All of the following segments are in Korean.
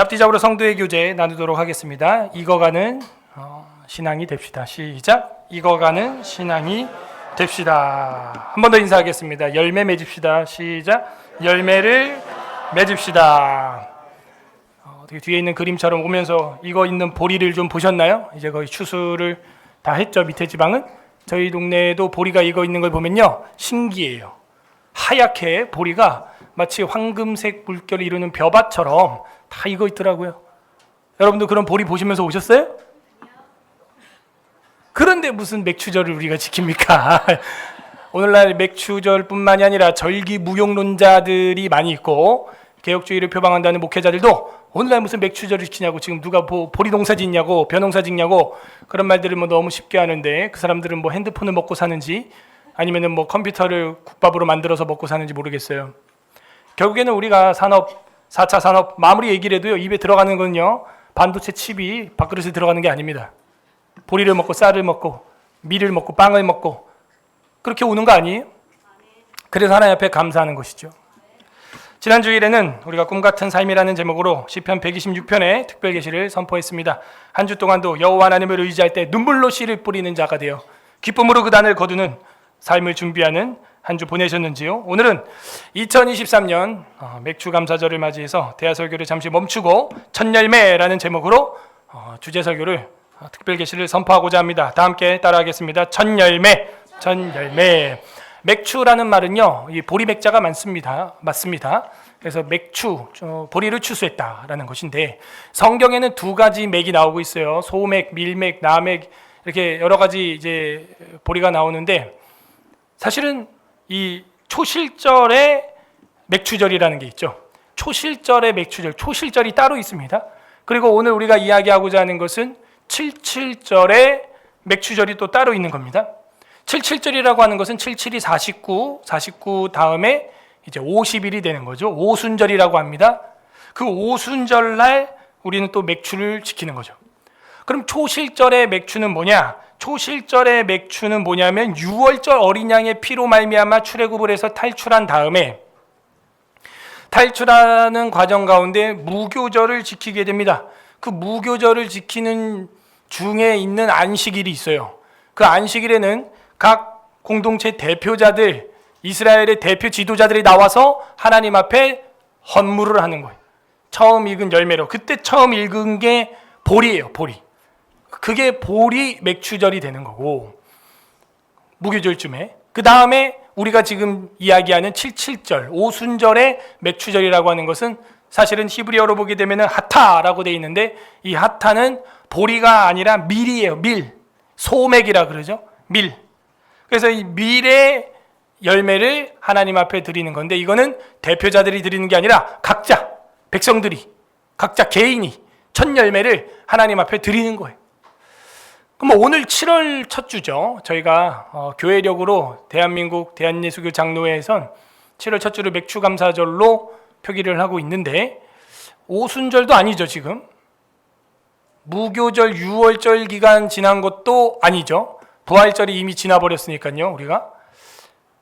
앞뒤적으로 성도의 교제 나누도록 하겠습니다. 익어가는 신앙이 됩시다. 시작. 익어가는 신앙이 됩시다. 한 번 더 인사하겠습니다. 열매 맺읍시다. 시작. 열매를 맺읍시다. 뒤에 있는 그림처럼 오면서 익어 있는 보리를 좀 보셨나요? 이제 거의 추수를 다 했죠. 밑에 지방은. 저희 동네에도 보리가 익어 있는 걸 보면요, 신기해요. 하얗게 보리가 마치 황금색 물결을 이루는 벼밭처럼 다 익어 있더라고요. 여러분도 그런 보리 보시면서 오셨어요? 그런데 무슨 맥추절을 우리가 지킵니까? 오늘날 맥추절뿐만이 아니라 절기 무용론자들이 많이 있고 개혁주의를 표방한다는 목회자들도 오늘날 무슨 맥추절을 지키냐고, 지금 누가 보리 농사 짓냐고, 벼 농사 짓냐고 그런 말들을 너무 쉽게 하는데, 그 사람들은 핸드폰을 먹고 사는지 아니면은 컴퓨터를 국밥으로 만들어서 먹고 사는지 모르겠어요. 결국에는 우리가 산업, 4차 산업 마무리 얘기를 해도요, 입에 들어가는 건요, 반도체 칩이 밥그릇에 들어가는 게 아닙니다. 보리를 먹고 쌀을 먹고 밀을 먹고 빵을 먹고 그렇게 오는 거 아니에요? 그래서 하나님 앞에 감사하는 것이죠. 지난 주일에는 우리가 꿈같은 삶이라는 제목으로 시편 126편의 특별 계시를 선포했습니다. 한 주 동안도 여호와 하나님을 의지할 때 눈물로 씨를 뿌리는 자가 되어 기쁨으로 그 단을 거두는 삶을 준비하는 한 주 보내셨는지요? 오늘은 2023년 맥추 감사절을 맞이해서 대화 설교를 잠시 멈추고 첫 열매라는 제목으로 주제 설교를 특별 계시를 선포하고자 합니다. 다 함께 따라하겠습니다. 첫 열매, 첫 열매. 맥추라는 말은요, 이 보리 맥자가 맞습니다. 그래서 맥추, 보리를 추수했다라는 것인데, 성경에는 두 가지 맥이 나오고 있어요. 소맥, 밀맥, 나맥, 이렇게 여러 가지 이제 보리가 나오는데, 사실은 이 초실절의 맥추절이라는 게 있죠. 초실절의 맥추절, 초실절이 따로 있습니다. 그리고 오늘 우리가 이야기하고자 하는 것은 77절의 맥추절이 또 따로 있는 겁니다. 77절이라고 하는 것은 77이 49 다음에 이제 50일이 되는 거죠. 오순절이라고 합니다. 그 오순절 날 우리는 또 맥추를 지키는 거죠. 그럼 초실절의 맥추는 뭐냐? 초실절의 맥추는 뭐냐면 6월절 어린 양의 피로 말미암아 출애굽을 해서 탈출한 다음에 탈출하는 과정 가운데 무교절을 지키게 됩니다. 그 무교절을 지키는 중에 있는 안식일이 있어요. 그 안식일에는 각 공동체 대표자들, 이스라엘의 대표 지도자들이 나와서 하나님 앞에 헌물을 하는 거예요. 처음 익은 열매로. 그때 처음 익은 게 보리예요, 보리. 그게 보리 맥추절이 되는 거고, 무교절쯤에. 그 다음에 우리가 지금 이야기하는 77절, 오순절의 맥추절이라고 하는 것은 사실은 히브리어로 보게 되면 하타라고 되어 있는데, 이 하타는 보리가 아니라 밀이에요. 밀. 소맥이라 그러죠. 밀. 그래서 이 밀의 열매를 하나님 앞에 드리는 건데, 이거는 대표자들이 드리는 게 아니라 각자, 백성들이, 각자 개인이 첫 열매를 하나님 앞에 드리는 거예요. 그럼 오늘 7월 첫 주죠. 저희가 교회력으로 대한민국 대한예수교 장로회에선 7월 첫 주를 맥추감사절로 표기를 하고 있는데, 오순절도 아니죠, 지금. 무교절 6월절 기간 지난 것도 아니죠. 부활절이 이미 지나버렸으니까요, 우리가.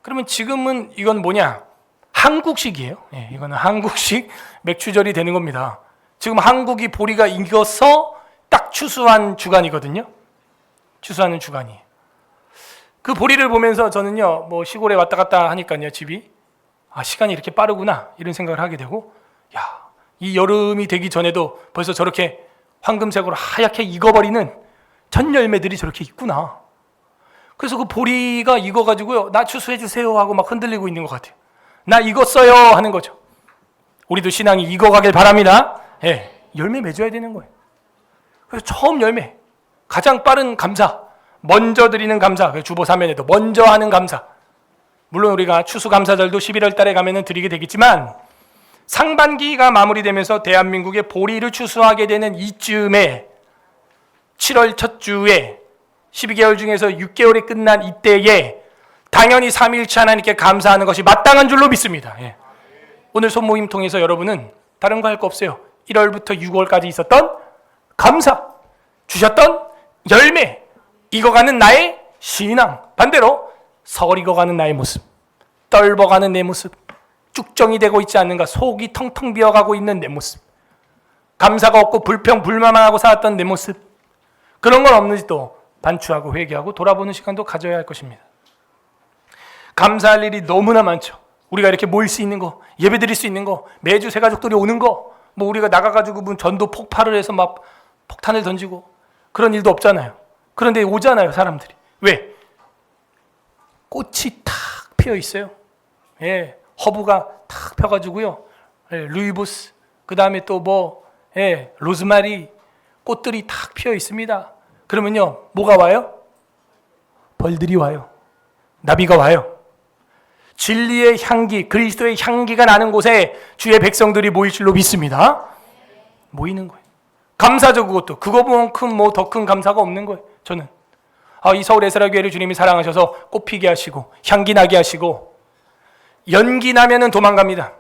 그러면 지금은 이건 뭐냐? 한국식이에요. 네, 이거는 한국식 맥추절이 되는 겁니다. 지금 한국이 보리가 익어서 딱 추수한 주간이거든요. 추수하는 주간이. 그 보리를 보면서 저는요, 시골에 왔다 갔다 하니까요, 집이. 시간이 이렇게 빠르구나, 이런 생각을 하게 되고, 이 여름이 되기 전에도 벌써 저렇게 황금색으로 하얗게 익어버리는 첫 열매들이 저렇게 있구나. 그래서 그 보리가 익어가지고요, 나 추수해주세요 하고 막 흔들리고 있는 것 같아요. 나 익었어요 하는 거죠. 우리도 신앙이 익어가길 바랍니다. 예, 열매 맺어야 되는 거예요. 그래서 처음 열매, 가장 빠른 감사, 먼저 드리는 감사, 주보사면에도 먼저 하는 감사. 물론 우리가 추수감사절도 11월 달에 가면은 드리게 되겠지만, 상반기가 마무리되면서 대한민국의 보리를 추수하게 되는 이쯤에 7월 첫 주에 12개월 중에서 6개월이 끝난 이때에 당연히 삼위일체 하나님께 감사하는 것이 마땅한 줄로 믿습니다. 예. 오늘 손모임 통해서 여러분은 다른 거 할 거 없어요. 1월부터 6월까지 있었던 감사, 주셨던 열매, 익어가는 나의 신앙, 반대로 설 익어가는 나의 모습, 떨버가는 내 모습, 쭉정이 되고 있지 않는가, 속이 텅텅 비어가고 있는 내 모습, 감사가 없고 불평 불만만 하고 살았던 내 모습, 그런 건 없는지 또 반추하고 회개하고 돌아보는 시간도 가져야 할 것입니다. 감사할 일이 너무나 많죠. 우리가 이렇게 모일 수 있는 거, 예배 드릴 수 있는 거, 매주 새 가족들이 오는 거, 뭐 우리가 나가가지고 뭐 전도 폭발을 해서 막 폭탄을 던지고 그런 일도 없잖아요. 그런데 오잖아요, 사람들이. 왜? 꽃이 탁 피어 있어요. 예, 허브가 탁 펴가지고요. 예, 루이보스, 그 다음에 또 뭐, 예, 로즈마리, 꽃들이 탁 피어 있습니다. 그러면요, 뭐가 와요? 벌들이 와요. 나비가 와요. 진리의 향기, 그리스도의 향기가 나는 곳에 주의 백성들이 모일 줄로 믿습니다. 모이는 거예요. 감사죠, 그것도. 그거만큼 뭐 더 큰 감사가 없는 거예요, 저는. 이 서울 에스라교회를 주님이 사랑하셔서 꽃피게 하시고 향기 나게 하시고, 연기 나면은 도망갑니다.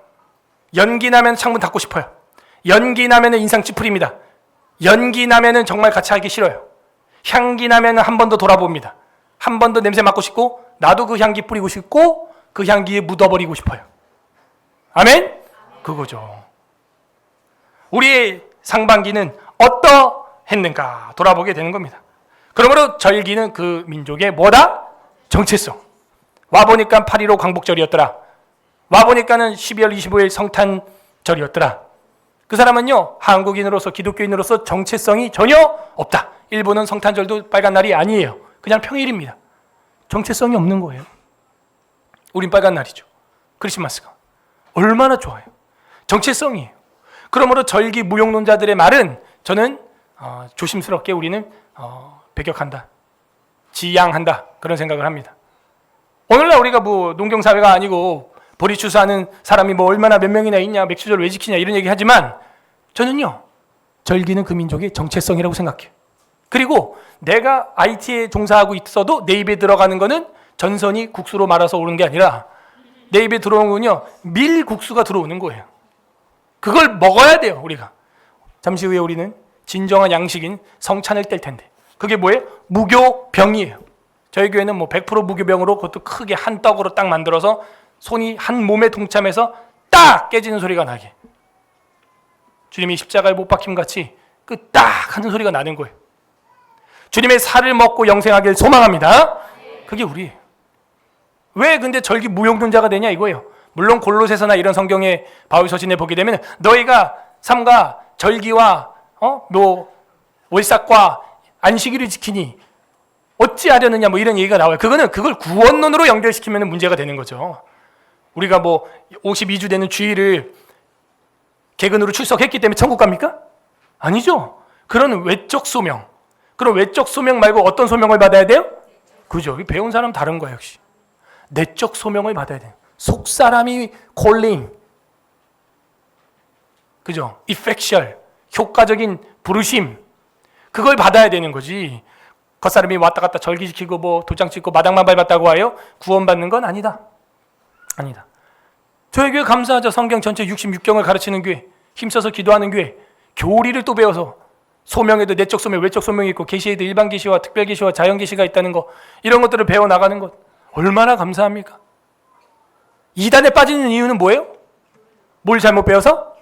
연기 나면 창문 닫고 싶어요. 연기 나면은 인상 찌푸립니다. 연기 나면은 정말 같이 하기 싫어요. 향기 나면은 한 번 더 돌아봅니다. 한 번 더 냄새 맡고 싶고, 나도 그 향기 뿌리고 싶고, 그 향기에 묻어버리고 싶어요. 아멘? 그거죠. 우리의 상반기는 어떠했는가 돌아보게 되는 겁니다. 그러므로 절기는 그 민족의 뭐다? 정체성. 와보니까 8.15 광복절이었더라. 와보니까는 12월 25일 성탄절이었더라. 그 사람은요, 한국인으로서 기독교인으로서 정체성이 전혀 없다. 일본은 성탄절도 빨간 날이 아니에요. 그냥 평일입니다. 정체성이 없는 거예요. 우린 빨간 날이죠. 크리스마스가. 얼마나 좋아요. 정체성이에요. 그러므로 절기 무용론자들의 말은 저는 조심스럽게 우리는 배격한다. 지양한다. 그런 생각을 합니다. 오늘날 우리가 뭐 농경사회가 아니고 보리추수하는 사람이 뭐 얼마나 몇 명이나 있냐, 맥주절 왜 지키냐 이런 얘기 하지만 저는요, 절기는 그 민족의 정체성이라고 생각해요. 그리고 내가 IT에 종사하고 있어도 내 입에 들어가는 거는 전선이 국수로 말아서 오는 게 아니라 내 입에 들어오는 건요, 밀국수가 들어오는 거예요. 그걸 먹어야 돼요, 우리가. 잠시 후에 우리는 진정한 양식인 성찬을 뗄 텐데, 그게 뭐예요? 무교병이에요. 저희 교회는 뭐 100% 무교병으로 그것도 크게 한 떡으로 딱 만들어서 손이 한 몸에 동참해서 딱 깨지는 소리가 나게. 주님이 십자가에 못 박힘 같이 그 딱 하는 소리가 나는 거예요. 주님의 살을 먹고 영생하길 소망합니다. 그게 우리예요. 왜 근데 절기 무용론자가 되냐 이거예요. 물론 골로새서나 이런 성경의 바울 서신에 보게 되면 너희가 삼가 절기와 뭐 월삭과 안식일을 지키니 어찌하려느냐 뭐 이런 얘기가 나와요. 그걸 구원론으로 연결시키면 문제가 되는 거죠. 우리가 뭐 52주 되는 주일을 개근으로 출석했기 때문에 천국 갑니까? 아니죠. 그런 외적 소명. 그런 외적 소명 말고 어떤 소명을 받아야 돼요? 그죠. 배운 사람 다른 거예요, 역시. 내적 소명을 받아야 돼요. 속사람이 콜링. 그죠? 이펙셜. 효과적인 부르심. 그걸 받아야 되는 거지. 겉사람이 왔다 갔다 절기 지키고 뭐 도장 찍고 마당만 밟았다고 하여 구원받는 건 아니다. 아니다. 저희 교회 감사하죠. 성경 전체 66경을 가르치는 교회, 힘써서 기도하는 교회, 교리를 또 배워서 소명에도 내적 소명, 외적 소명이 있고 계시에도 일반 계시와 특별 계시와 자연 계시가 있다는 거, 이런 것들을 배워 나가는 것 얼마나 감사합니까? 이단에 빠지는 이유는 뭐예요? 뭘 잘못 배워서?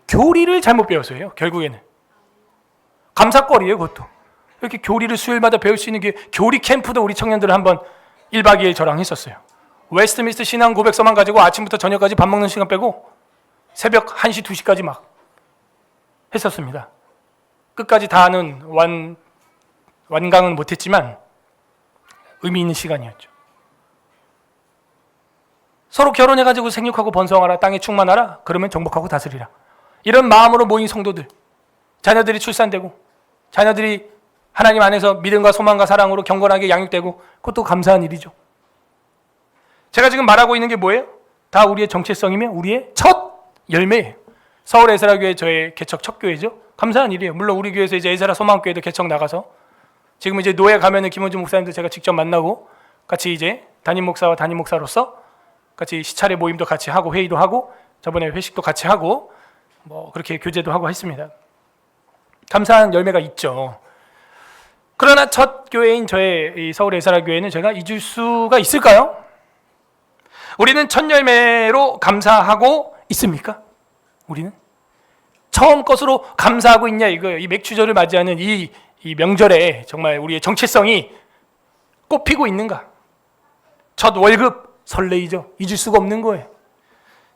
교리를 잘못 배워서예요. 결국에는 감사거리예요. 그것도 이렇게 교리를 수요일마다 배울 수 있는 게 교리 캠프도 우리 청년들 한번 1박 2일 저랑 했었어요. 웨스트민스터 신앙 고백서만 가지고 아침부터 저녁까지 밥 먹는 시간 빼고 새벽 1시, 2시까지 막 했었습니다. 끝까지 다 하는 완강은 못했지만 의미 있는 시간이었죠. 서로 결혼해가지고 생육하고 번성하라, 땅에 충만하라, 그러면 정복하고 다스리라. 이런 마음으로 모인 성도들, 자녀들이 출산되고 자녀들이 하나님 안에서 믿음과 소망과 사랑으로 경건하게 양육되고, 그것도 감사한 일이죠. 제가 지금 말하고 있는 게 뭐예요? 다 우리의 정체성이며 우리의 첫 열매예요. 서울 에스라교회 저의 개척 첫 교회죠. 감사한 일이에요. 물론 우리 교회에서 이제 에스라 소망교회도 개척 나가서 지금 이제 노예 가면은 김원준 목사님도 제가 직접 만나고 같이 이제 담임 목사와 담임 목사로서 같이 시차례 모임도 같이 하고 회의도 하고 저번에 회식도 같이 하고 뭐 그렇게 교제도 하고 했습니다. 감사한 열매가 있죠. 그러나 첫 교회인 저의 이 서울 에스라 교회는 제가 잊을 수가 있을까요? 우리는 첫 열매로 감사하고 있습니까? 우리는 처음 것으로 감사하고 있냐 이거예요. 이 맥추절을 맞이하는 이 명절에 정말 우리의 정체성이 꽃피고 있는가? 첫 월급 설레이죠. 잊을 수가 없는 거예요.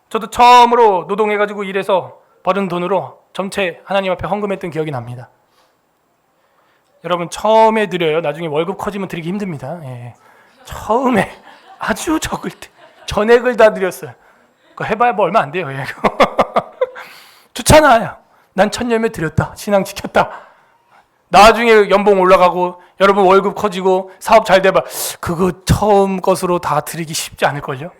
저도 처음으로 노동해가지고 일해서 벌은 돈으로 전체 하나님 앞에 헌금했던 기억이 납니다. 여러분 처음에 드려요. 나중에 월급 커지면 드리기 힘듭니다. 예. 처음에 아주 적을 때 전액을 다 드렸어요. 그거 해봐야 뭐 얼마 안 돼요. 예. 좋잖아요. 난 첫 열매 드렸다. 신앙 지켰다. 나중에 연봉 올라가고 여러분 월급 커지고 사업 잘 돼봐. 그거 처음 것으로 다 드리기 쉽지 않을걸요.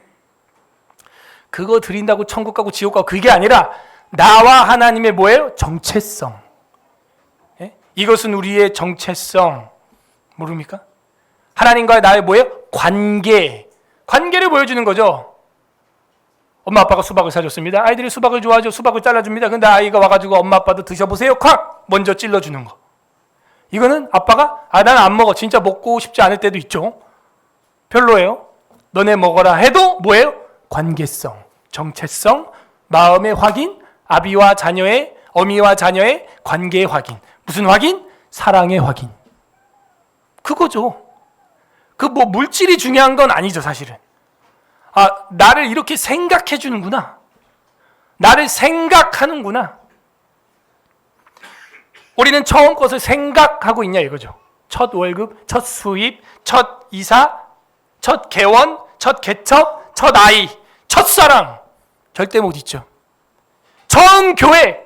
그거 드린다고 천국 가고 지옥 가고 그게 아니라 나와 하나님의 뭐예요? 정체성. 예? 이것은 우리의 정체성. 모릅니까? 하나님과의 나의 뭐예요? 관계를 보여주는 거죠. 엄마 아빠가 수박을 사줬습니다. 아이들이 수박을 좋아하죠. 수박을 잘라줍니다. 근데 아이가 와가지고 엄마 아빠도 드셔보세요. 콱! 먼저 찔러주는 거. 이거는 아빠가 난 안 먹어. 진짜 먹고 싶지 않을 때도 있죠. 별로예요. 너네 먹어라 해도 뭐예요? 관계성, 정체성, 마음의 확인, 아비와 자녀의, 어미와 자녀의 관계의 확인. 무슨 확인? 사랑의 확인. 그거죠. 그 뭐 물질이 중요한 건 아니죠, 사실은. 나를 이렇게 생각해 주는구나. 나를 생각하는구나. 우리는 처음 것을 생각하고 있냐 이거죠. 첫 월급, 첫 수입, 첫 이사, 첫 개원, 첫 개척, 첫 아이, 첫 사랑. 절대 못 잊죠. 처음 교회,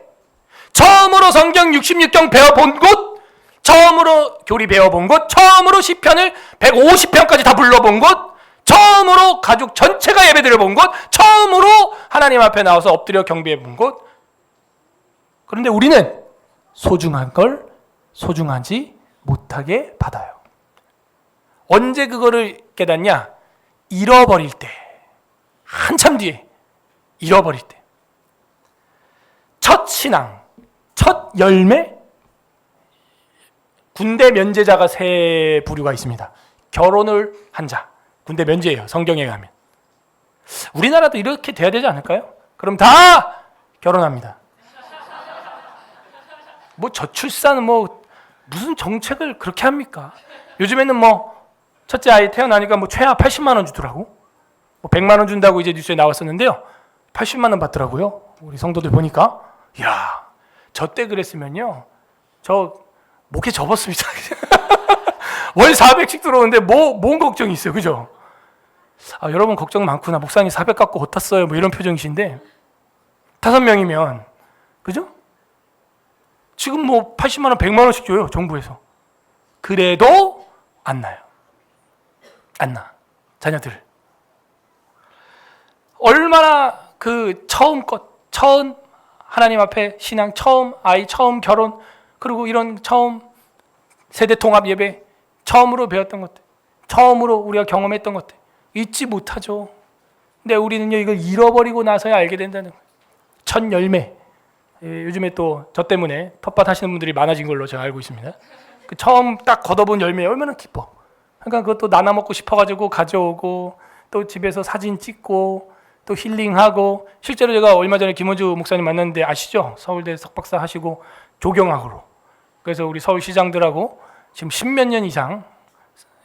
처음으로 성경 66경 배워본 곳, 처음으로 교리 배워본 곳, 처음으로 시편을 150편까지 다 불러본 곳, 처음으로 가족 전체가 예배드려 본 곳, 처음으로 하나님 앞에 나와서 엎드려 경배해 본 곳. 그런데 우리는 소중한 걸 소중하지 못하게 받아요. 언제 그거를 깨닫냐? 잃어버릴 때. 한참 뒤에 잃어버릴 때. 첫 신앙, 첫 열매. 군대 면제자가 세 부류가 있습니다. 결혼을 한 자. 군대 면제예요. 성경에 가면. 우리나라도 이렇게 돼야 되지 않을까요? 그럼 다 결혼합니다. 뭐 저출산 무슨 정책을 그렇게 합니까? 요즘에는 첫째 아이 태어나니까 최하 80만 원 주더라고. 100만 원 준다고 이제 뉴스에 나왔었는데요. 80만 원 받더라고요. 우리 성도들 보니까. 이야, 저 때 그랬으면요. 저 목에 접었습니다. 월 400씩 들어오는데 뭔 걱정이 있어요. 그죠? 여러분 걱정 많구나. 목사님 400 갖고 못 탔어요. 이런 표정이신데 5명이면 그죠? 지금 80만 원, 100만 원씩 줘요. 정부에서. 그래도 안 나요. 안 나. 자녀들. 얼마나 처음 하나님 앞에 신앙, 처음 아이, 처음 결혼, 그리고 이런 처음 세대 통합 예배, 처음으로 배웠던 것들, 처음으로 우리가 경험했던 것들 잊지 못하죠. 근데 우리는요 이걸 잃어버리고 나서야 알게 된다는 거예요. 첫 열매. 요즘에 또 저 때문에 텃밭 하시는 분들이 많아진 걸로 제가 알고 있습니다. 그 처음 딱 걷어본 열매 얼마나 기뻐. 그러니까 그것도 나눠 먹고 싶어가지고 가져오고 또 집에서 사진 찍고 또 힐링하고. 실제로 제가 얼마 전에 김원주 목사님 만났는데 아시죠? 서울대 석박사 하시고 조경학으로. 그래서 우리 서울시장들하고 지금 10몇 년 이상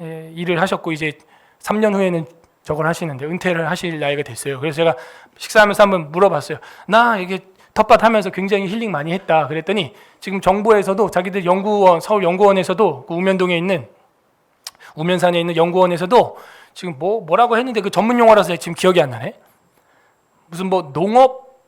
일을 하셨고 이제 3년 후에는 저걸 하시는데 은퇴를 하실 나이가 됐어요. 그래서 제가 식사하면서 한번 물어봤어요. 나 이게 텃밭 하면서 굉장히 힐링 많이 했다. 그랬더니 지금 정부에서도 자기들 연구원, 서울 연구원에서도 그 우면동에 있는 우면산에 있는 연구원에서도 지금 뭐라고 했는데 그 전문 용어라서 지금 기억이 안 나네. 무슨 농업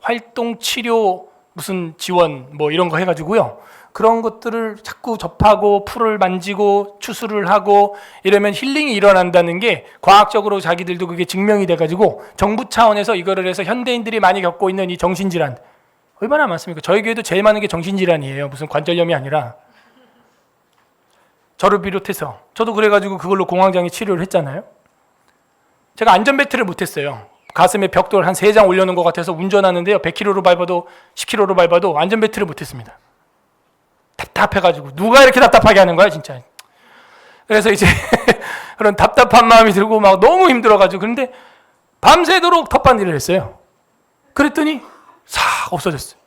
활동 치료 무슨 지원 이런 거 해가지고요. 그런 것들을 자꾸 접하고 풀을 만지고 추수를 하고 이러면 힐링이 일어난다는 게 과학적으로 자기들도 그게 증명이 돼가지고 정부 차원에서 이거를 해서 현대인들이 많이 겪고 있는 이 정신질환 얼마나 많습니까? 저희 교회도 제일 많은 게 정신질환이에요. 무슨 관절염이 아니라. 저를 비롯해서 저도 그래가지고 그걸로 공황장애 치료를 했잖아요. 제가 안전벨트를 못했어요. 가슴에 벽돌 한 3장 올려놓은 것 같아서 운전하는데요. 100km로 밟아도 10km로 밟아도 안전벨트를 못했습니다. 답답해가지고. 누가 이렇게 답답하게 하는 거야 진짜. 그래서 이제 그런 답답한 마음이 들고 막 너무 힘들어가지고. 그런데 밤새도록 텃밭 일을 했어요. 그랬더니 싹 없어졌어요.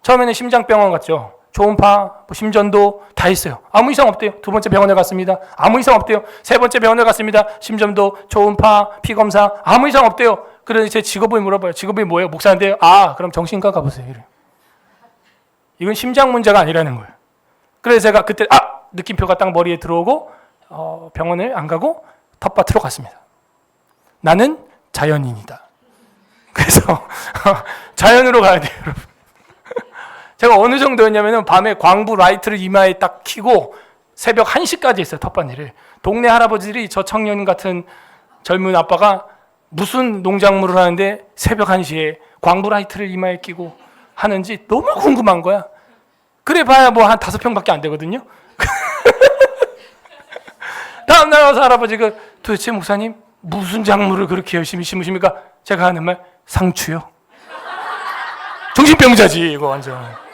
처음에는 심장병원 갔죠. 초음파, 뭐 심전도 다 했어요. 아무 이상 없대요. 두 번째 병원에 갔습니다. 아무 이상 없대요. 세 번째 병원에 갔습니다. 심전도, 초음파, 피검사 아무 이상 없대요. 그래서 제 직업을 물어봐요. 직업이 뭐예요? 목사인데요. 아, 그럼 정신과 가보세요. 이래요. 이건 심장 문제가 아니라는 거예요. 그래서 제가 그때 느낌표가 딱 머리에 들어오고 병원을 안 가고 텃밭으로 갔습니다. 나는 자연인이다. 그래서 자연으로 가야 돼요, 여러분. 제가 어느 정도였냐면 밤에 광부 라이트를 이마에 딱 켜고 새벽 1시까지 했어요, 텃밭 일을. 동네 할아버지들이 저 청년 같은 젊은 아빠가 무슨 농작물을 하는데 새벽 1시에 광부 라이트를 이마에 끼고 하는지 너무 궁금한 거야. 그래 봐야 뭐 한 5평밖에 안 되거든요. 다음날 와서 할아버지가 도대체 목사님 무슨 작물을 그렇게 열심히 심으십니까? 제가 하는 말 상추요. 정신병자지 이거 완전.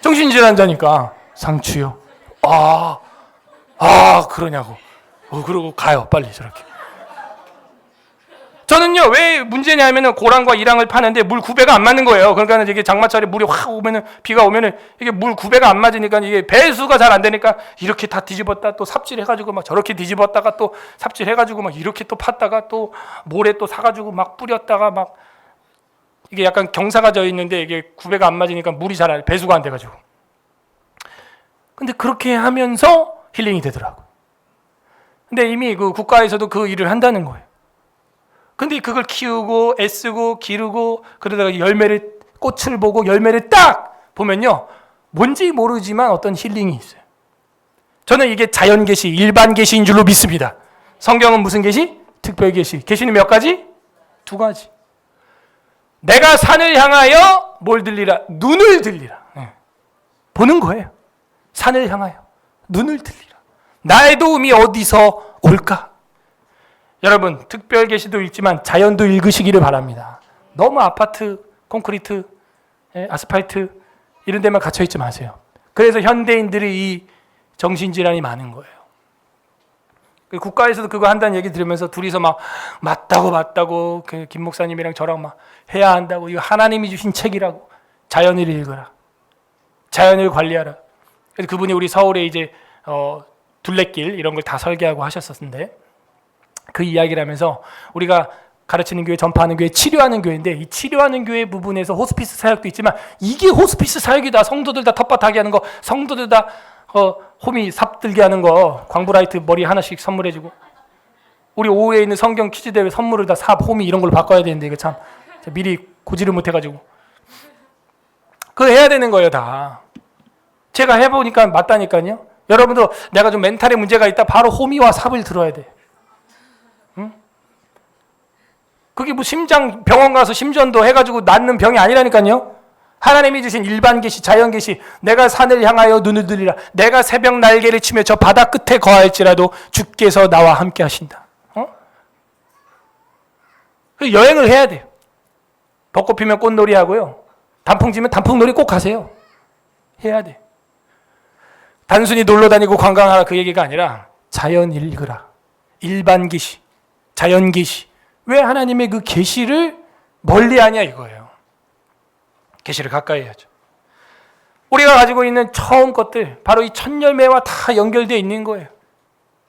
정신질환자니까 상추요. 그러냐고. 그러고 가요 빨리 저렇게. 저는요 왜 문제냐면은 고랑과 이랑을 파는데 물 구배가 안 맞는 거예요. 그러니까 이게 장마철에 물이 확 오면은 비가 오면은 이게 물 구배가 안 맞으니까 이게 배수가 잘 안 되니까 이렇게 다 뒤집었다 또 삽질해가지고 막 저렇게 뒤집었다가 또 삽질해가지고 막 이렇게 또 팠다가 또 모래 또 사가지고 막 뿌렸다가 막 이게 약간 경사가 져 있는데 이게 구배가 안 맞으니까 물이 잘 배수가 안 돼가지고. 근데 그렇게 하면서 힐링이 되더라고. 근데 이미 그 국가에서도 그 일을 한다는 거예요. 근데 그걸 키우고 애쓰고 기르고 그러다가 꽃을 보고 열매를 딱 보면요. 뭔지 모르지만 어떤 힐링이 있어요. 저는 이게 자연 계시, 일반 계시인 줄로 믿습니다. 성경은 무슨 계시? 특별 계시. 계시는 몇 가지? 2가지. 내가 산을 향하여 뭘 들리라? 눈을 들리라. 보는 거예요. 산을 향하여 눈을 들리라. 나의 도움이 어디서 올까? 여러분 특별 계시도 읽지만 자연도 읽으시기를 바랍니다. 너무 아파트, 콘크리트, 아스팔트 이런 데만 갇혀 있지 마세요. 그래서 현대인들이 이 정신질환이 많은 거예요. 국가에서도 그거 한다는 얘기 들으면서 둘이서 막 맞다고 그 김 목사님이랑 저랑 막 해야 한다고. 이거 하나님이 주신 책이라고. 자연을 읽어라. 자연을 관리하라. 그래서 그분이 우리 서울에 이제 둘레길 이런 걸 다 설계하고 하셨었는데 그 이야기를 하면서 우리가 가르치는 교회, 전파하는 교회, 치료하는 교회인데 이 치료하는 교회 부분에서 호스피스 사역도 있지만 이게 호스피스 사역이다. 성도들 다 텃밭하게 하는 거, 성도들 다 호미 삽들게 하는 거, 광브라이트 머리 하나씩 선물해주고 우리 오후에 있는 성경 퀴즈 대회 선물을 다 삽, 호미 이런 걸로 바꿔야 되는데 이거 참 미리 고지를 못해가지고 그거 해야 되는 거예요 다. 제가 해보니까 맞다니까요. 여러분도 내가 좀 멘탈에 문제가 있다 바로 호미와 삽을 들어야 돼. 응? 그게 뭐 심장 병원 가서 심전도 해가지고 낫는 병이 아니라니까요. 하나님이 주신 일반 계시, 자연 계시. 내가 산을 향하여 눈을 들리라. 내가 새벽 날개를 치며 저 바다 끝에 거할지라도 주께서 나와 함께 하신다. 여행을 해야 돼요. 벚꽃 피면 꽃놀이 하고요. 단풍 지면 단풍놀이 꼭 가세요. 해야 돼. 단순히 놀러 다니고 관광하라 그 얘기가 아니라 자연 읽으라. 일반 계시, 자연 계시. 왜 하나님의 그 계시를 멀리하냐 이거예요. 계시를 가까이 해야죠. 우리가 가지고 있는 처음 것들 바로 이 첫 열매와 다 연결되어 있는 거예요.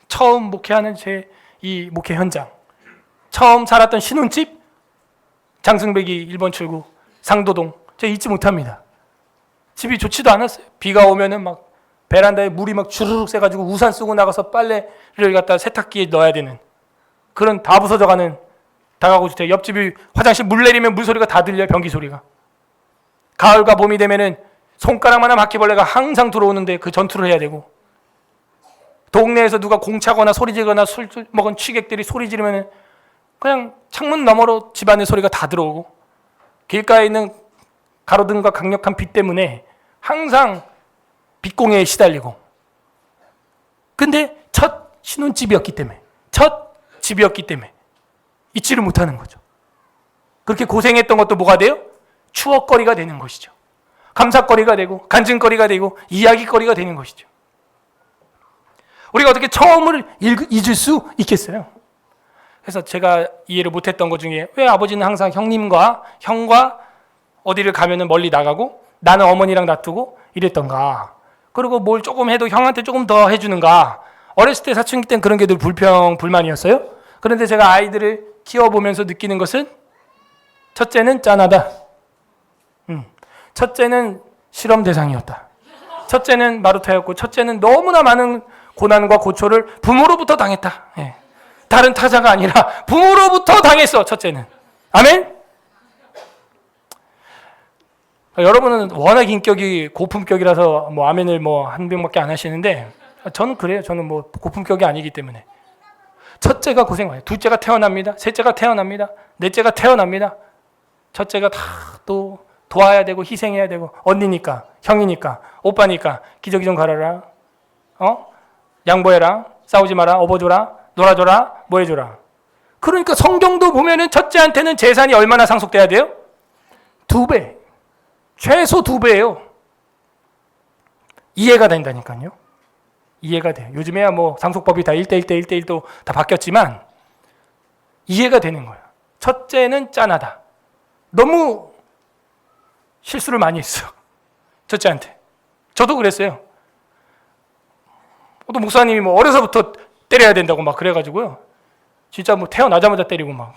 처음 목회하는 제 이 목회 현장, 처음 살았던 신혼집, 장승배기 1번 출구, 상도동. 제가 잊지 못합니다. 집이 좋지도 않았어요. 비가 오면은 막 베란다에 물이 막 주르륵 새가지고 우산 쓰고 나가서 빨래를 갖다 세탁기에 넣어야 되는 그런 다 부서져가는 다가구 주택. 옆집이 화장실 물 내리면 물소리가 다 들려요. 변기 소리가. 가을과 봄이 되면은 손가락만한 바퀴벌레가 항상 들어오는데 그 전투를 해야 되고, 동네에서 누가 공차거나 소리 지르거나 술 먹은 취객들이 소리 지르면은 그냥 창문 너머로 집안의 소리가 다 들어오고, 길가에 있는 가로등과 강력한 빛 때문에 항상 빛공해에 시달리고. 근데 첫 신혼집이었기 때문에, 첫 집이었기 때문에 잊지를 못하는 거죠. 그렇게 고생했던 것도 뭐가 돼요? 추억거리가 되는 것이죠. 감사거리가 되고 간증거리가 되고 이야기거리가 되는 것이죠. 우리가 어떻게 처음을 잊을 수 있겠어요? 그래서 제가 이해를 못했던 것 중에 왜 아버지는 항상 형과 어디를 가면은 멀리 나가고 나는 어머니랑 놔두고 이랬던가? 그리고 뭘 조금 해도 형한테 조금 더 해주는가? 어렸을 때 사춘기 때는 그런 게 늘 불만이었어요. 그런데 제가 아이들을 키워보면서 느끼는 것은 첫째는 짠하다. 첫째는 실험 대상이었다. 첫째는 마루타였고 첫째는 너무나 많은 고난과 고초를 부모로부터 당했다. 예. 다른 타자가 아니라 부모로부터 당했어. 첫째는. 아멘? 여러분은 워낙 인격이 고품격이라서 뭐 아멘을 뭐 한 병밖에 안 하시는데 저는 그래요. 저는 뭐 고품격이 아니기 때문에. 첫째가 고생 많아요. 둘째가 태어납니다. 셋째가 태어납니다. 넷째가 태어납니다. 첫째가 다 또 도와야 되고 희생해야 되고 언니니까 형이니까 오빠니까 기저귀 좀 갈아라. 양보해라. 싸우지 마라. 업어줘라. 놀아줘라. 뭐 해줘라. 그러니까 성경도 보면은 첫째한테는 재산이 얼마나 상속돼야 돼요? 2배. 최소 2배예요. 이해가 된다니까요. 이해가 돼요. 요즘에야 뭐 상속법이 다 1대1 대 1대1도 다 바뀌었지만 이해가 되는 거야. 첫째는 짠하다. 너무 실수를 많이 했어. 첫째한테. 저도 그랬어요. 또 목사님이 뭐 어려서부터 때려야 된다고 막 그래가지고요. 진짜 뭐 태어나자마자 때리고 막.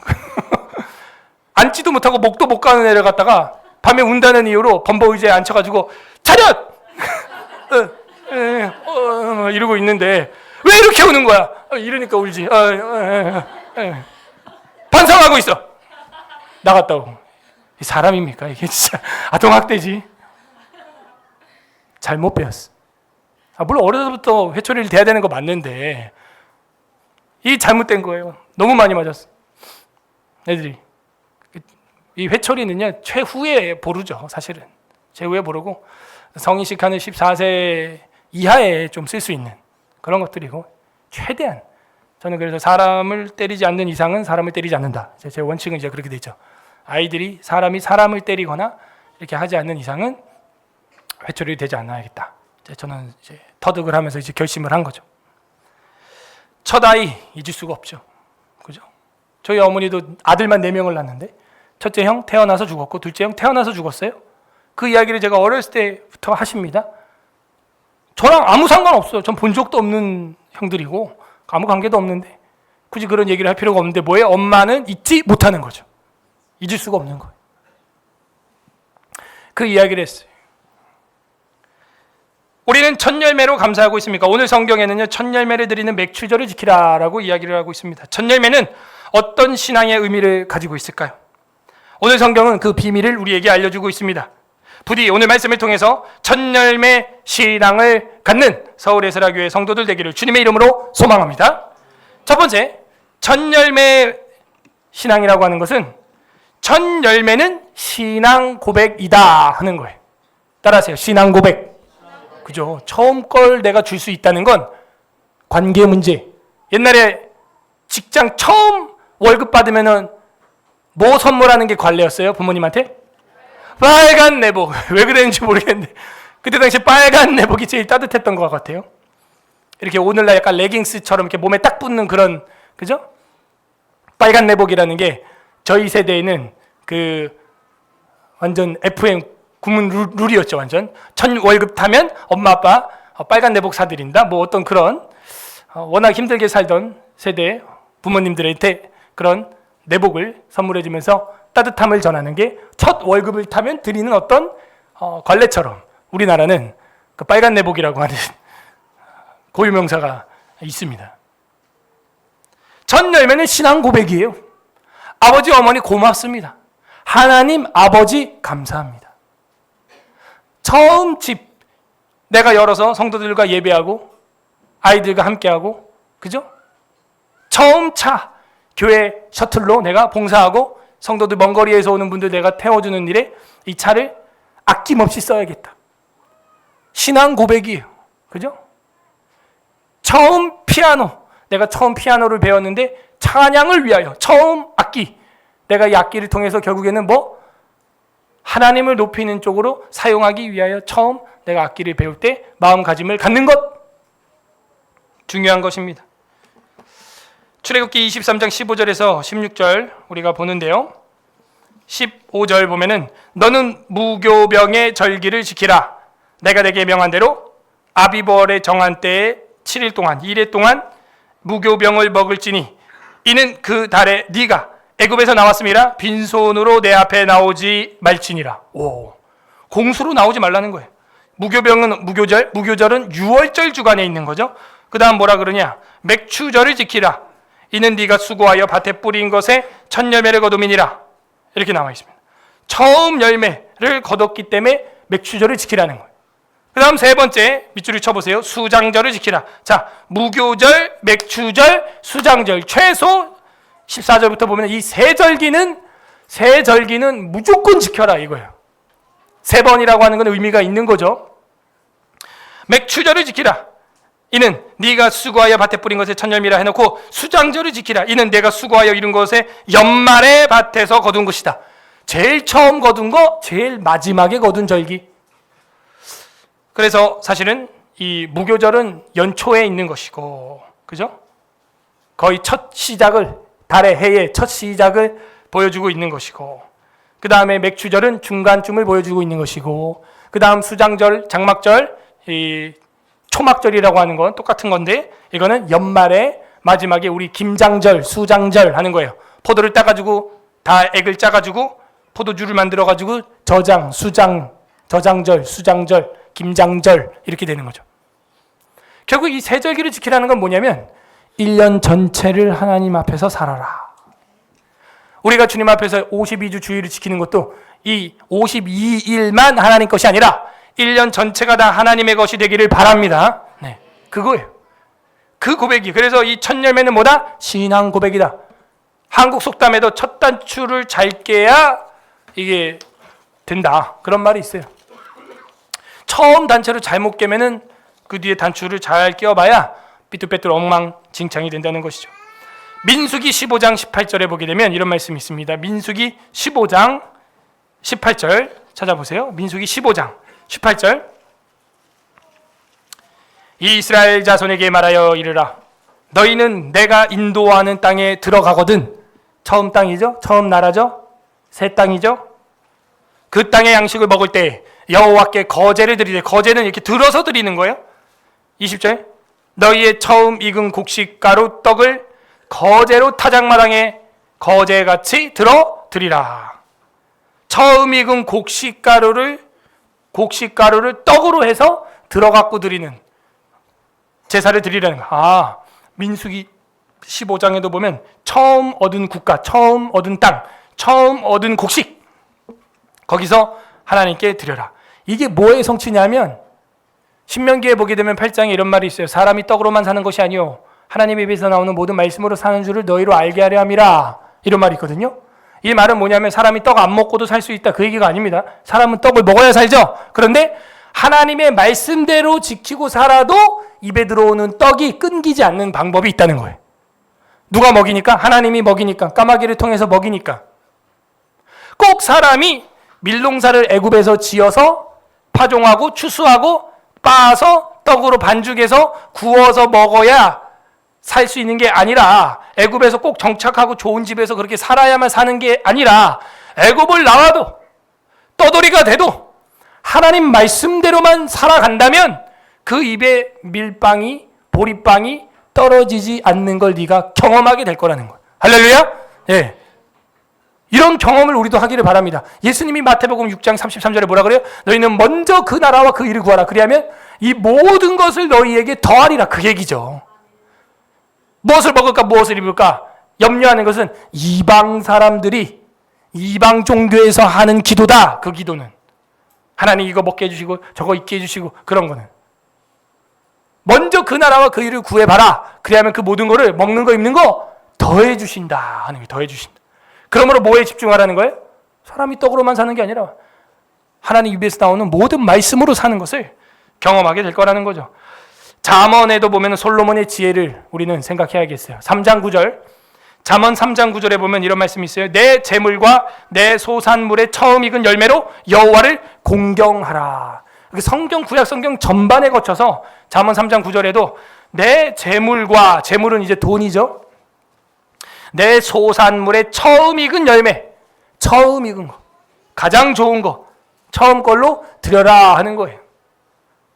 앉지도 못하고 목도 못 가는 애를 갖다가 밤에 운다는 이유로 범버 의자에 앉혀가지고 차렷! 이러고 있는데 왜 이렇게 우는 거야? 이러니까 울지. 반성하고 있어. 나갔다 오고. 사람입니까? 이게 진짜 아동학대지. 잘못 배웠어. 물론 어려서부터 회초리를 대야 되는 거 맞는데 이 잘못된 거예요. 너무 많이 맞았어. 애들이. 이 회초리는요 최후의 보루죠. 사실은. 최후의 보루고 성인식하는 14세 이하에 좀 쓸 수 있는 그런 것들이고 최대한 저는 그래서 사람을 때리지 않는 이상은 사람을 때리지 않는다. 제 원칙은 이제 그렇게 돼 있죠. 아이들이 사람이 사람을 때리거나 이렇게 하지 않는 이상은 회초리를 대지 않아야겠다. 저는 이제 터득을 하면서 이제 결심을 한 거죠. 첫 아이 잊을 수가 없죠. 그죠? 저희 어머니도 아들만 4명을 낳았는데 첫째 형 태어나서 죽었고 둘째 형 태어나서 죽었어요. 그 이야기를 제가 어렸을 때부터 하십니다. 저랑 아무 상관없어요. 전 본 적도 없는 형들이고 아무 관계도 없는데 굳이 그런 얘기를 할 필요가 없는데 뭐예요? 엄마는 잊지 못하는 거죠. 잊을 수가 없는 거예요. 그 이야기를 했어요. 우리는 첫 열매로 감사하고 있습니까? 오늘 성경에는요, 첫 열매를 드리는 맥추절을 지키라라고 이야기를 하고 있습니다. 첫 열매는 어떤 신앙의 의미를 가지고 있을까요? 오늘 성경은 그 비밀을 우리에게 알려주고 있습니다. 부디 오늘 말씀을 통해서 첫 열매 신앙을 갖는 서울예슬아교회 성도들 되기를 주님의 이름으로 소망합니다. 첫 번째, 첫 열매 신앙이라고 하는 것은 첫 열매는 신앙 고백이다 하는 거예요. 따라하세요. 신앙 고백. 그죠? 처음 걸 내가 줄 수 있다는 건 관계 문제. 옛날에 직장 처음 월급 받으면은 뭐 선물하는 게 관례였어요? 부모님한테? 빨간 내복. 왜 그랬는지 모르겠는데 그때 당시 빨간 내복이 제일 따뜻했던 것 같아요. 이렇게 오늘날 약간 레깅스처럼 이렇게 몸에 딱 붙는 그런, 그죠? 빨간 내복이라는 게 저희 세대에는 그 완전 FM 국문 룰이었죠. 완전 첫 월급 타면 엄마 아빠 빨간 내복 사드린다. 뭐 어떤 그런 워낙 힘들게 살던 세대 부모님들한테 그런 내복을 선물해주면서 따뜻함을 전하는 게 첫 월급을 타면 드리는 어떤 관례처럼 우리나라는 그 빨간 내복이라고 하는 고유명사가 있습니다. 첫 열매는 신앙 고백이에요. 아버지 어머니 고맙습니다. 하나님 아버지 감사합니다. 처음 집 내가 열어서 성도들과 예배하고 아이들과 함께하고, 그죠? 처음 차 교회 셔틀로 내가 봉사하고 성도들 먼 거리에서 오는 분들 내가 태워주는 일에 이 차를 아낌없이 써야겠다. 신앙 고백이에요. 그죠? 처음 피아노, 내가 처음 피아노를 배웠는데 찬양을 위하여 처음 악기, 내가 이 악기를 통해서 결국에는 뭐 하나님을 높이는 쪽으로 사용하기 위하여 처음 내가 악기를 배울 때 마음가짐을 갖는 것, 중요한 것입니다. 출애굽기 23장 15절에서 16절 우리가 보는데요. 15절 보면은 너는 무교병의 절기를 지키라. 내가 내게 명한 대로 아비벌의 정한 때에 7일 동안 2일 동안 무교병을 먹을지니 이는 그 달에 네가 애굽에서 나왔음이라 빈손으로 내 앞에 나오지 말지니라. 오, 공수로 나오지 말라는 거예요. 무교절은 6월절 주간에 있는 거죠. 그 다음 뭐라 그러냐? 맥추절을 지키라. 이는 네가 수고하여 밭에 뿌린 것에 첫 열매를 거두미니라. 이렇게 나와 있습니다. 처음 열매를 거뒀기 때문에 맥추절을 지키라는 거예요. 그 다음 세 번째 밑줄을 쳐보세요. 수장절을 지키라. 자, 무교절, 맥추절, 수장절 최소 14절부터 보면 이 세 절기는 무조건 지켜라 이거예요. 세 번이라고 하는 건 의미가 있는 거죠. 맥추절을 지키라. 이는 네가 수고하여 밭에 뿌린 것에 첫 열매라 해놓고 수장절을 지키라. 이는 내가 수고하여 이룬 것에 연말에 밭에서 거둔 것이다. 제일 처음 거둔 거, 제일 마지막에 거둔 절기. 그래서 사실은 이 무교절은 연초에 있는 것이고, 그죠? 거의 첫 시작을, 달의 해의 첫 시작을 보여주고 있는 것이고, 그 다음에 맥추절은 중간쯤을 보여주고 있는 것이고, 그 다음 수장절, 장막절, 이 초막절이라고 하는 건 똑같은 건데, 이거는 연말에 마지막에 우리 김장절, 수장절 하는 거예요. 포도를 따가지고 다 액을 짜가지고 포도주를 만들어가지고 저장, 수장, 저장절, 수장절, 김장절 이렇게 되는 거죠. 결국 이 세 절기를 지키라는 건 뭐냐면 1년 전체를 하나님 앞에서 살아라. 우리가 주님 앞에서 52주 주일을 지키는 것도 이 52일만 하나님 것이 아니라 1년 전체가 다 하나님의 것이 되기를 바랍니다. 네, 그거예요. 그 고백이. 그래서 이 첫 열매는 뭐다? 신앙 고백이다. 한국 속담에도 첫 단추를 잘 깨야 이게 된다. 그런 말이 있어요. 처음 단추를 잘못 깨면은 그 뒤에 단추를 잘 끼워봐야 삐뚤빼뚤 엉망진창이 된다는 것이죠. 민수기 15장 18절에 보게 되면 이런 말씀이 있습니다. 민수기 15장 18절 찾아보세요. 민수기 15장 18절. 이스라엘 자손에게 말하여 이르라. 너희는 내가 인도하는 땅에 들어가거든. 처음 땅이죠. 처음 나라죠. 새 땅이죠. 그 땅의 양식을 먹을 때 여호와께 거제를 드리되, 거제는 이렇게 들어서 드리는 거예요. 20절. 너희의 처음 익은 곡식가루 떡을 거제로 타작마당에 거제같이 들어 드리라. 처음 익은 곡식가루를 떡으로 해서 들어갖고 드리는 제사를 드리라는 거야. 아, 민수기 15장에도 보면 처음 얻은 국가, 처음 얻은 땅, 처음 얻은 곡식, 거기서 하나님께 드려라. 이게 뭐의 성취냐면 신명기에 보게 되면 8장에 이런 말이 있어요. 사람이 떡으로만 사는 것이 아니요 하나님의 입에서 나오는 모든 말씀으로 사는 줄을 너희로 알게 하려 함이라. 이런 말이 있거든요. 이 말은 뭐냐면 사람이 떡 안 먹고도 살 수 있다, 그 얘기가 아닙니다. 사람은 떡을 먹어야 살죠. 그런데 하나님의 말씀대로 지키고 살아도 입에 들어오는 떡이 끊기지 않는 방법이 있다는 거예요. 누가 먹이니까? 하나님이 먹이니까, 까마귀를 통해서 먹이니까. 꼭 사람이 밀농사를 애굽에서 지어서 파종하고 추수하고 빻아서 떡으로 반죽해서 구워서 먹어야 살 수 있는 게 아니라, 애굽에서 꼭 정착하고 좋은 집에서 그렇게 살아야만 사는 게 아니라, 애굽을 나와도 떠돌이가 돼도 하나님 말씀대로만 살아간다면 그 입에 밀빵이, 보리빵이 떨어지지 않는 걸 네가 경험하게 될 거라는 거예요. 할렐루야. 예. 이런 경험을 우리도 하기를 바랍니다. 예수님이 마태복음 6장 33절에 뭐라 그래요? 너희는 먼저 그 나라와 그 일을 구하라. 그리하면 이 모든 것을 너희에게 더하리라. 그 얘기죠. 무엇을 먹을까, 무엇을 입을까 염려하는 것은 이방 사람들이 이방 종교에서 하는 기도다. 그 기도는 하나님 이거 먹게 해주시고 저거 입게 해주시고 그런 거는 먼저 그 나라와 그 일을 구해봐라. 그리하면 그 모든 거를 먹는 거 입는 거 더해 주신다. 하나님이 더해 주신다. 그러므로 뭐에 집중하라는 거예요? 사람이 떡으로만 사는 게 아니라 하나님 입에서 나오는 모든 말씀으로 사는 것을 경험하게 될 거라는 거죠. 잠언에도 보면 솔로몬의 지혜를 우리는 생각해야겠어요. 3장 9절. 잠언 3장 9절에 보면 이런 말씀이 있어요. 내 재물과 내 소산물의 처음 익은 열매로 여호와를 공경하라. 성경, 구약 성경 전반에 거쳐서 잠언 3장 9절에도 내 재물과, 재물은 이제 돈이죠. 내 소산물의 처음 익은 열매, 처음 익은 거, 가장 좋은 거, 처음 걸로 드려라 하는 거예요.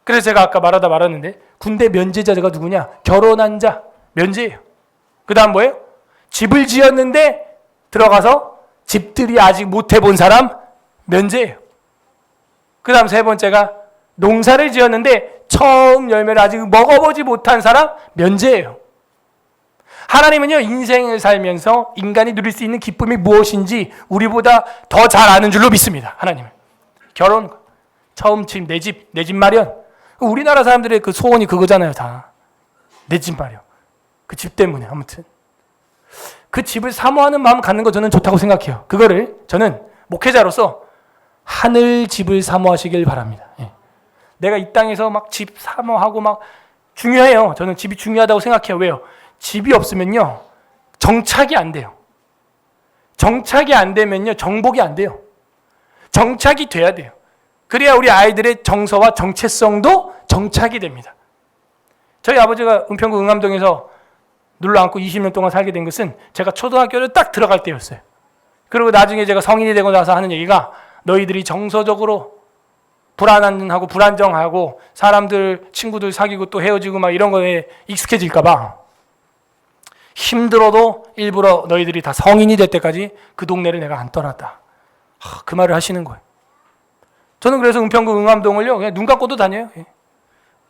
그래서 제가 아까 말았는데 군대 면제자가 누구냐? 결혼한 자 면제예요. 그 다음 뭐예요? 집을 지었는데 들어가서 집들이 아직 못 해본 사람 면제예요. 그 다음 세 번째가 농사를 지었는데 처음 열매를 아직 먹어보지 못한 사람 면제예요. 하나님은요, 인생을 살면서 인간이 누릴 수 있는 기쁨이 무엇인지 우리보다 더 잘 아는 줄로 믿습니다. 하나님은. 결혼, 처음 집, 내 집 마련. 우리나라 사람들의 그 소원이 그거잖아요, 다. 내 집 마련. 그 집 때문에, 아무튼. 그 집을 사모하는 마음 갖는 거 저는 좋다고 생각해요. 그거를 저는 목회자로서 하늘 집을 사모하시길 바랍니다. 예. 내가 이 땅에서 막 집 사모하고 막 중요해요. 저는 집이 중요하다고 생각해요. 왜요? 집이 없으면요, 정착이 안 돼요. 정착이 안 되면요, 정복이 안 돼요. 정착이 돼야 돼요. 그래야 우리 아이들의 정서와 정체성도 정착이 됩니다. 저희 아버지가 은평구 응암동에서 눌러앉고 20년 동안 살게 된 것은 제가 초등학교를 딱 들어갈 때였어요. 그리고 나중에 제가 성인이 되고 나서 하는 얘기가 너희들이 정서적으로 불안하고 불안정하고 사람들, 친구들 사귀고 또 헤어지고 막 이런 거에 익숙해질까 봐 힘들어도 일부러 너희들이 다 성인이 될 때까지 그 동네를 내가 안 떠났다. 그 말을 하시는 거예요. 저는 그래서 은평구 응암동을요, 그냥 눈 감고도 다녀요.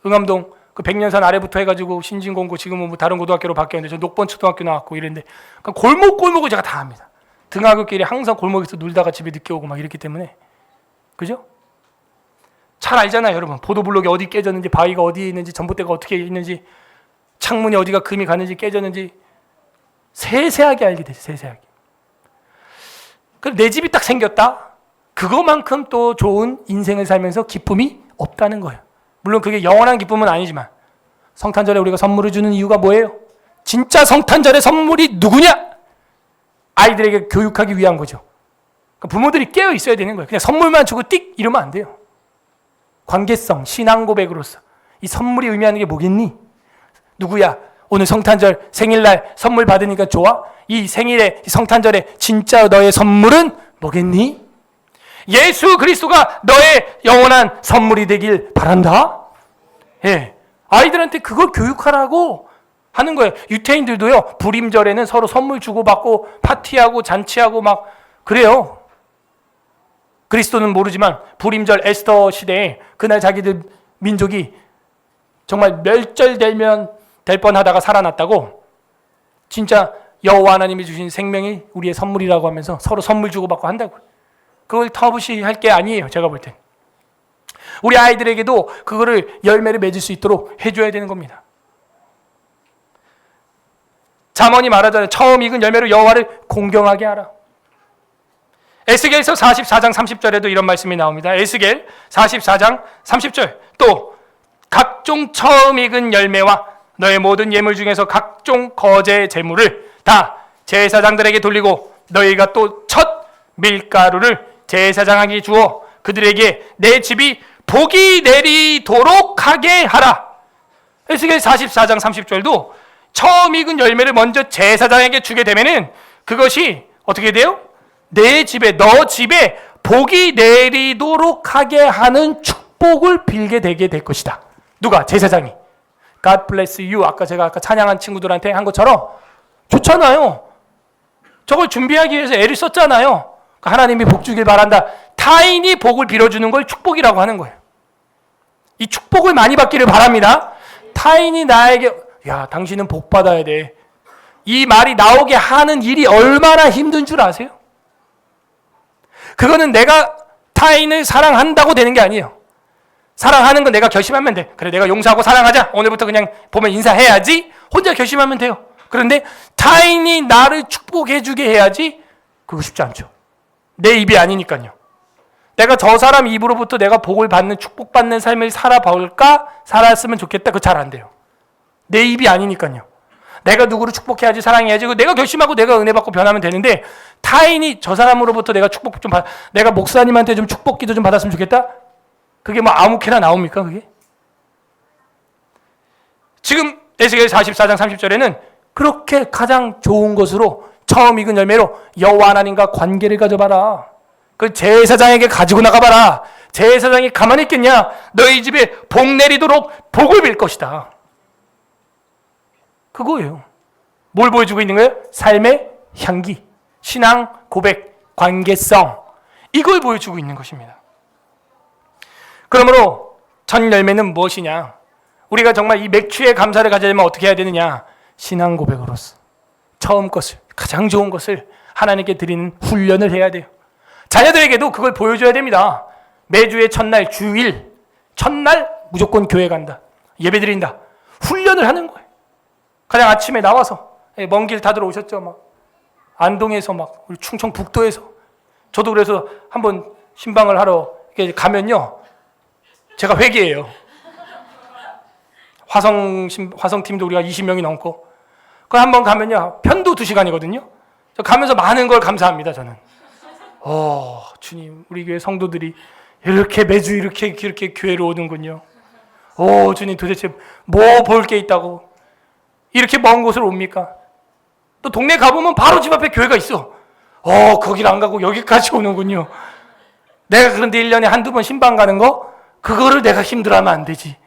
응암동 그 백년산 아래부터 해가지고 신진공고 지금은 뭐 다른 고등학교로 바뀌었는데 저 녹번 초등학교 나왔고 이랬는데 골목골목을 제가 다 합니다. 등하굣길에 항상 골목에서 놀다가 집에 늦게 오고 막 이랬기 때문에. 그죠? 잘 알잖아요, 여러분. 보도블록이 어디 깨졌는지, 바위가 어디에 있는지, 전봇대가 어떻게 있는지, 창문이 어디가 금이 가는지 깨졌는지 세세하게 알게 되죠. 세세하게. 그럼 내 집이 딱 생겼다? 그거만큼 또 좋은 인생을 살면서 기쁨이 없다는 거예요. 물론 그게 영원한 기쁨은 아니지만 성탄절에 우리가 선물을 주는 이유가 뭐예요? 진짜 성탄절의 선물이 누구냐? 아이들에게 교육하기 위한 거죠. 그러니까 부모들이 깨어 있어야 되는 거예요. 그냥 선물만 주고 띡 이러면 안 돼요. 관계성, 신앙 고백으로서 이 선물이 의미하는 게 뭐겠니? 누구야? 오늘 성탄절 생일날 선물 받으니까 좋아? 이 생일에 이 성탄절에 진짜 너의 선물은 뭐겠니? 예수 그리스도가 너의 영원한 선물이 되길 바란다. 예, 아이들한테 그걸 교육하라고 하는 거예요. 유태인들도요, 불임절에는 서로 선물 주고받고 파티하고 잔치하고 막 그래요. 그리스도는 모르지만 불임절 에스더 시대에 그날 자기들 민족이 정말 멸절될 뻔하다가 살아났다고, 진짜 여호와 하나님이 주신 생명이 우리의 선물이라고 하면서 서로 선물 주고받고 한다고요. 그걸 터부시할 게 아니에요, 제가 볼 땐. 우리 아이들에게도 그거를 열매를 맺을 수 있도록 해줘야 되는 겁니다. 잠언이 말하잖아요. 처음 익은 열매로 여호와를 공경하게 하라. 에스겔서 44장 30절에도 이런 말씀이 나옵니다. 에스겔 44장 30절. 또 각종 처음 익은 열매와 너의 모든 예물 중에서 각종 거제 제물을 다 제사장들에게 돌리고 너희가 또 첫 밀가루를 제사장에게 주어 그들에게 내 집이 복이 내리도록 하게 하라. 에스겔 44장 30절도 처음 익은 열매를 먼저 제사장에게 주게 되면은 그것이 어떻게 돼요? 내 집에, 너 집에 복이 내리도록 하게 하는 축복을 빌게 되게 될 것이다. 누가? 제사장이. God bless you. 제가 아까 찬양한 친구들한테 한 것처럼 좋잖아요. 저걸 준비하기 위해서 애를 썼잖아요. 하나님이 복 주길 바란다. 타인이 복을 빌어주는 걸 축복이라고 하는 거예요. 이 축복을 많이 받기를 바랍니다. 타인이 나에게, 야, 당신은 복 받아야 돼. 이 말이 나오게 하는 일이 얼마나 힘든 줄 아세요? 그거는 내가 타인을 사랑한다고 되는 게 아니에요. 사랑하는 건 내가 결심하면 돼. 그래, 내가 용서하고 사랑하자. 오늘부터 그냥 보면 인사해야지. 혼자 결심하면 돼요. 그런데 타인이 나를 축복해주게 해야지. 그거 쉽지 않죠. 내 입이 아니니까요. 내가 저 사람 입으로부터 내가 복을 받는, 축복받는 삶을 살아볼까? 살았으면 좋겠다. 그거 잘 안 돼요. 내 입이 아니니까요. 내가 누구를 축복해야지, 사랑해야지. 내가 결심하고 내가 은혜 받고 변하면 되는데, 타인이 저 사람으로부터 내가 축복 좀 받, 내가 목사님한테 좀 축복 기도 좀 받았으면 좋겠다? 그게 뭐 아무렇게나 나옵니까, 그게? 지금 에스겔 44장 30절에는 그렇게 가장 좋은 것으로 처음 익은 열매로 여호와 하나님과 관계를 가져봐라. 그 제사장에게 가지고 나가봐라. 제사장이 가만히 있겠냐? 너희 집에 복 내리도록 복을 빌 것이다. 그거예요. 뭘 보여주고 있는 거예요? 삶의 향기, 신앙, 고백, 관계성, 이걸 보여주고 있는 것입니다. 그러므로 첫 열매는 무엇이냐? 우리가 정말 이 맥주의 감사를 가지려면 어떻게 해야 되느냐? 신앙 고백으로서 처음 것을, 가장 좋은 것을 하나님께 드리는 훈련을 해야 돼요. 자녀들에게도 그걸 보여줘야 됩니다. 매주의 첫날, 주일 첫날 무조건 교회 간다, 예배 드린다, 훈련을 하는 거예요. 가장 아침에 나와서, 먼 길 다들 오셨죠? 막 안동에서, 막 우리 충청 북도에서. 저도 그래서 한번 신방을 하러 가면요, 제가 회개해요. 화성팀도 우리가 20명이 넘고, 그 한번 가면요, 편도 2시간이거든요. 저 가면서 많은 걸 감사합니다. 저는 주님, 우리 교회 성도들이 이렇게 매주 이렇게 교회로 오는군요. 주님, 도대체 뭐 볼 게 있다고 이렇게 먼 곳을 옵니까? 또 동네 가보면 바로 집 앞에 교회가 있어. 거길 안 가고 여기까지 오는군요. 내가 그런데 1년에 한두 번 신방 가는 거, 그거를 내가 힘들어하면 안 되지.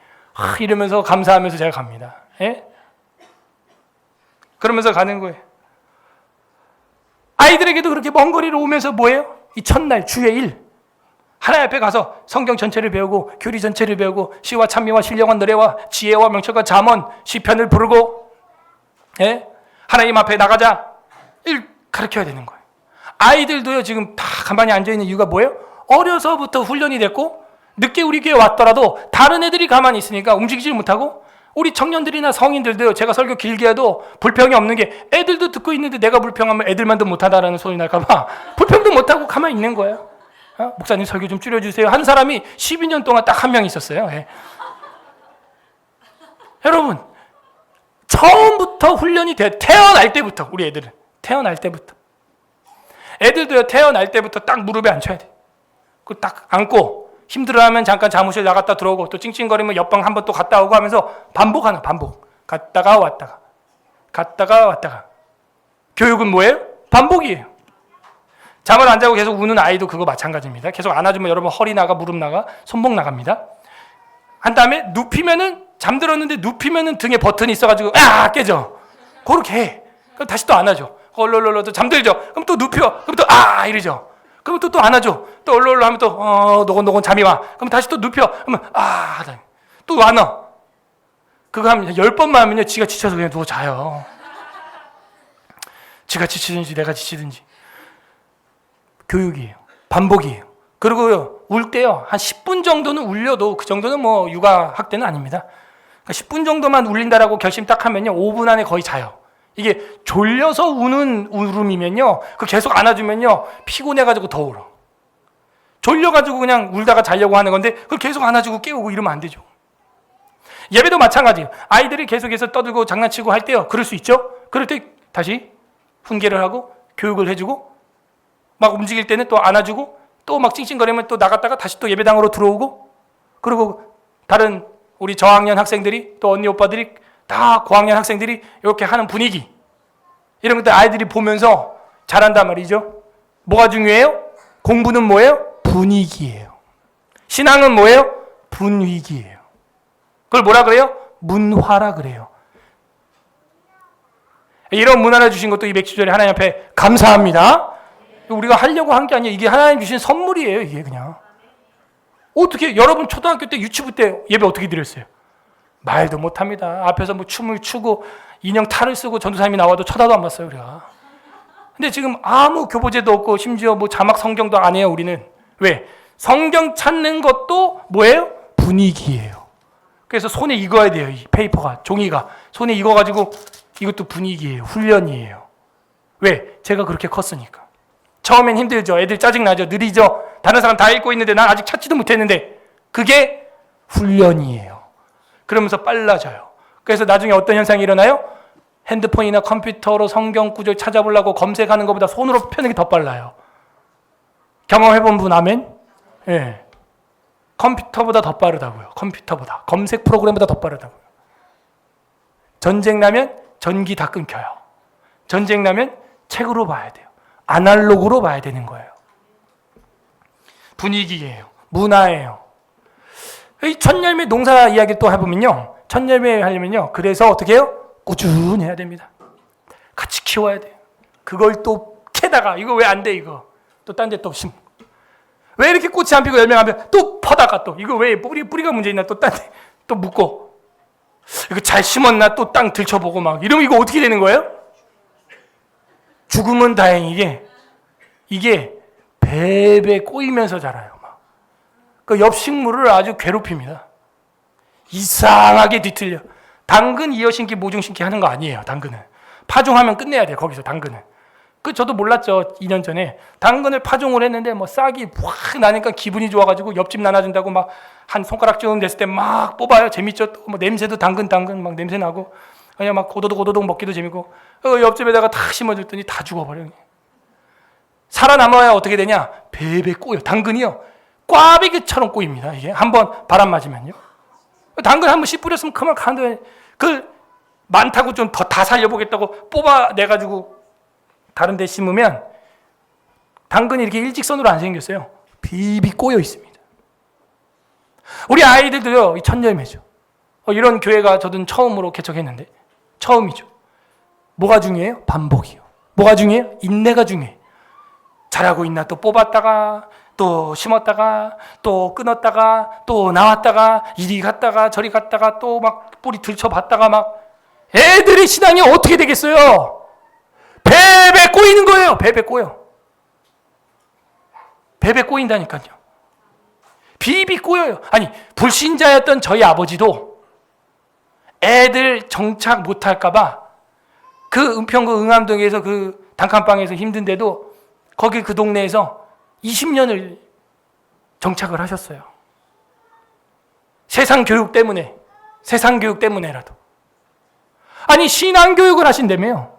이러면서 감사하면서 제가 갑니다. 예? 그러면서 가는 거예요. 아이들에게도 그렇게 먼 거리로 오면서 뭐예요? 이 첫날, 주의 일, 하나님 앞에 가서 성경 전체를 배우고, 교리 전체를 배우고, 시와 찬미와 신령한 노래와 지혜와 명철과 잠언, 시편을 부르고, 예? 하나님 앞에 나가자, 일 가르쳐야 되는 거예요. 아이들도요, 지금 다 가만히 앉아있는 이유가 뭐예요? 어려서부터 훈련이 됐고, 늦게 우리 교회 왔더라도 다른 애들이 가만히 있으니까 움직이지 못하고, 우리 청년들이나 성인들도요, 제가 설교 길게 해도 불평이 없는 게, 애들도 듣고 있는데 내가 불평하면 애들만도 못하다라는 소리 날까봐 불평도 못하고 가만히 있는 거예요. 목사님 설교 좀 줄여주세요. 한 사람이 12년 동안 딱 한 명 있었어요. 예. 여러분, 처음부터 훈련이 돼. 태어날 때부터, 우리 애들은 태어날 때부터. 애들도요, 태어날 때부터 딱 무릎에 앉혀야 돼. 그 딱 앉고, 힘들어하면 잠깐 사무실 나갔다 들어오고, 또 찡찡거리면 옆방 한번 또 갔다 오고 하면서 반복하는, 반복. 갔다가 왔다가, 갔다가 왔다가. 교육은 뭐예요? 반복이에요. 잠을 안 자고 계속 우는 아이도 그거 마찬가지입니다. 계속 안아주면 여러분 허리 나가, 무릎 나가, 손목 나갑니다. 한 다음에 눕히면은, 잠들었는데 눕히면은 등에 버튼이 있어가지고 깨져. 그렇게 해. 그럼 다시 또 안아줘. 얼얼얼 또 잠들죠. 그럼 또 눕혀. 그럼 또 이러죠. 그럼 또 안아줘. 또 얼얼얼 하면 또 노곤노곤 잠이 와. 그럼 다시 또 눕혀. 그러면 또 안아. 그거 하면 10번만 하면요, 지가 지쳐서 그냥 누워 자요. 지가 지치든지 내가 지치든지. 교육이에요. 반복이에요. 그리고요, 울 때요, 한 10분 정도는 울려도, 그 정도는 뭐 육아 학대는 아닙니다. 그러니까 10분 정도만 울린다라고 결심 딱 하면요, 5분 안에 거의 자요. 이게 졸려서 우는 울음이면요, 그 계속 안아주면요, 피곤해가지고 더 울어. 졸려가지고 그냥 울다가 자려고 하는 건데, 그걸 계속 안아주고 깨우고 이러면 안 되죠. 예배도 마찬가지예요. 아이들이 계속해서 떠들고 장난치고 할 때요, 그럴 수 있죠. 그럴 때 다시 훈계를 하고 교육을 해주고, 막 움직일 때는 또 안아주고, 또 막 찡찡거리면 또 나갔다가 다시 또 예배당으로 들어오고, 그리고 다른 우리 저학년 학생들이, 또 언니 오빠들이, 다 고학년 학생들이 이렇게 하는 분위기, 이런 것들 아이들이 보면서 잘한단 말이죠. 뭐가 중요해요? 공부는 뭐예요? 분위기예요. 신앙은 뭐예요? 분위기예요. 그걸 뭐라 그래요? 문화라 그래요. 이런 문화를 주신 것도 이 맥주절에 하나님 앞에 감사합니다. 우리가 하려고 한 게 아니에요. 이게 하나님 주신 선물이에요. 이게 그냥. 어떻게, 여러분 초등학교 때, 유치부 때 예배 어떻게 드렸어요? 말도 못합니다. 앞에서 뭐 춤을 추고 인형 탈을 쓰고 전도사님이 나와도 쳐다도 안 봤어요, 우리가. 근데 지금 아무 교보제도 없고 심지어 뭐 자막 성경도 안 해요, 우리는. 왜? 성경 찾는 것도 뭐예요? 분위기예요. 그래서 손에 익어야 돼요, 이 페이퍼가, 종이가. 손에 익어가지고 이것도 분위기예요. 훈련이에요. 왜? 제가 그렇게 컸으니까. 처음엔 힘들죠. 애들 짜증나죠. 느리죠. 다른 사람 다 읽고 있는데 난 아직 찾지도 못했는데, 그게 훈련이에요. 그러면서 빨라져요. 그래서 나중에 어떤 현상이 일어나요? 핸드폰이나 컴퓨터로 성경 구절 찾아보려고 검색하는 것보다 손으로 펴는 게 더 빨라요. 경험해본 분 아멘? 예. 컴퓨터보다 더 빠르다고요. 컴퓨터보다. 검색 프로그램보다 더 빠르다고요. 전쟁 나면 전기 다 끊겨요. 전쟁 나면 책으로 봐야 돼요. 아날로그로 봐야 되는 거예요. 분위기예요. 문화예요. 이 첫열매 농사 이야기 또 해보면요. 첫열매 하려면요. 그래서 어떻게 해요? 꾸준히 해야 됩니다. 같이 키워야 돼요. 그걸 또 캐다가 이거 왜 안 돼 이거. 또 딴 데 또 심고. 왜 이렇게 꽃이 안 피고 열매가 안 피고 또 퍼다가 또 이거 왜 뿌리가 문제 있나 또 딴 데 또 묻고 이거 잘 심었나 또 땅 들춰보고 막 이러면 이거 어떻게 되는 거예요? 죽으면 다행이게 이게 배배 꼬이면서 자라요. 막. 그 옆 식물을 아주 괴롭힙니다. 이상하게 뒤틀려. 당근 이어신기 모종신기 하는 거 아니에요. 당근은 파종하면 끝내야 돼요. 거기서 당근은. 그 저도 몰랐죠. 2년 전에 당근을 파종을 했는데 뭐 싹이 확 나니까 기분이 좋아가지고 옆집 나눠준다고 막 한 손가락쯤 됐을 때 막 뽑아요. 재밌죠. 또 뭐 냄새도 당근 막 냄새 나고 그냥 막 고도독 먹기도 재밌고 옆집에다가 다 심어줬더니 다 죽어버려요. 살아남아야 어떻게 되냐? 배배 꼬여. 당근이요 꽈배기처럼 꼬입니다. 이게 한번 바람 맞으면요. 당근 한번 씨 뿌렸으면 그만 가는데 그 많다고 좀 더 다 살려보겠다고 뽑아내가지고 다른 데 심으면 당근이 이렇게 일직선으로 안 생겼어요. 비비 꼬여 있습니다. 우리 아이들도요, 이 첫열매죠. 이런 교회가 저도 처음으로 개척했는데, 처음이죠. 뭐가 중요해요? 반복이요. 뭐가 중요해요? 인내가 중요해요. 잘하고 있나 또 뽑았다가, 또 심었다가, 또 끊었다가, 또 나왔다가, 이리 갔다가, 저리 갔다가, 또 막 뿌리 들춰봤다가 막, 애들의 신앙이 어떻게 되겠어요? 배배 꼬이는 거예요. 배배 꼬여. 배배 꼬인다니까요. 비비 꼬여요. 아니 불신자였던 저희 아버지도 애들 정착 못할까 봐 그 은평구 응암동에서 그 단칸방에서 힘든데도 거기 그 동네에서 20년을 정착을 하셨어요. 세상 교육 때문에라도. 아니 신앙교육을 하신다며요.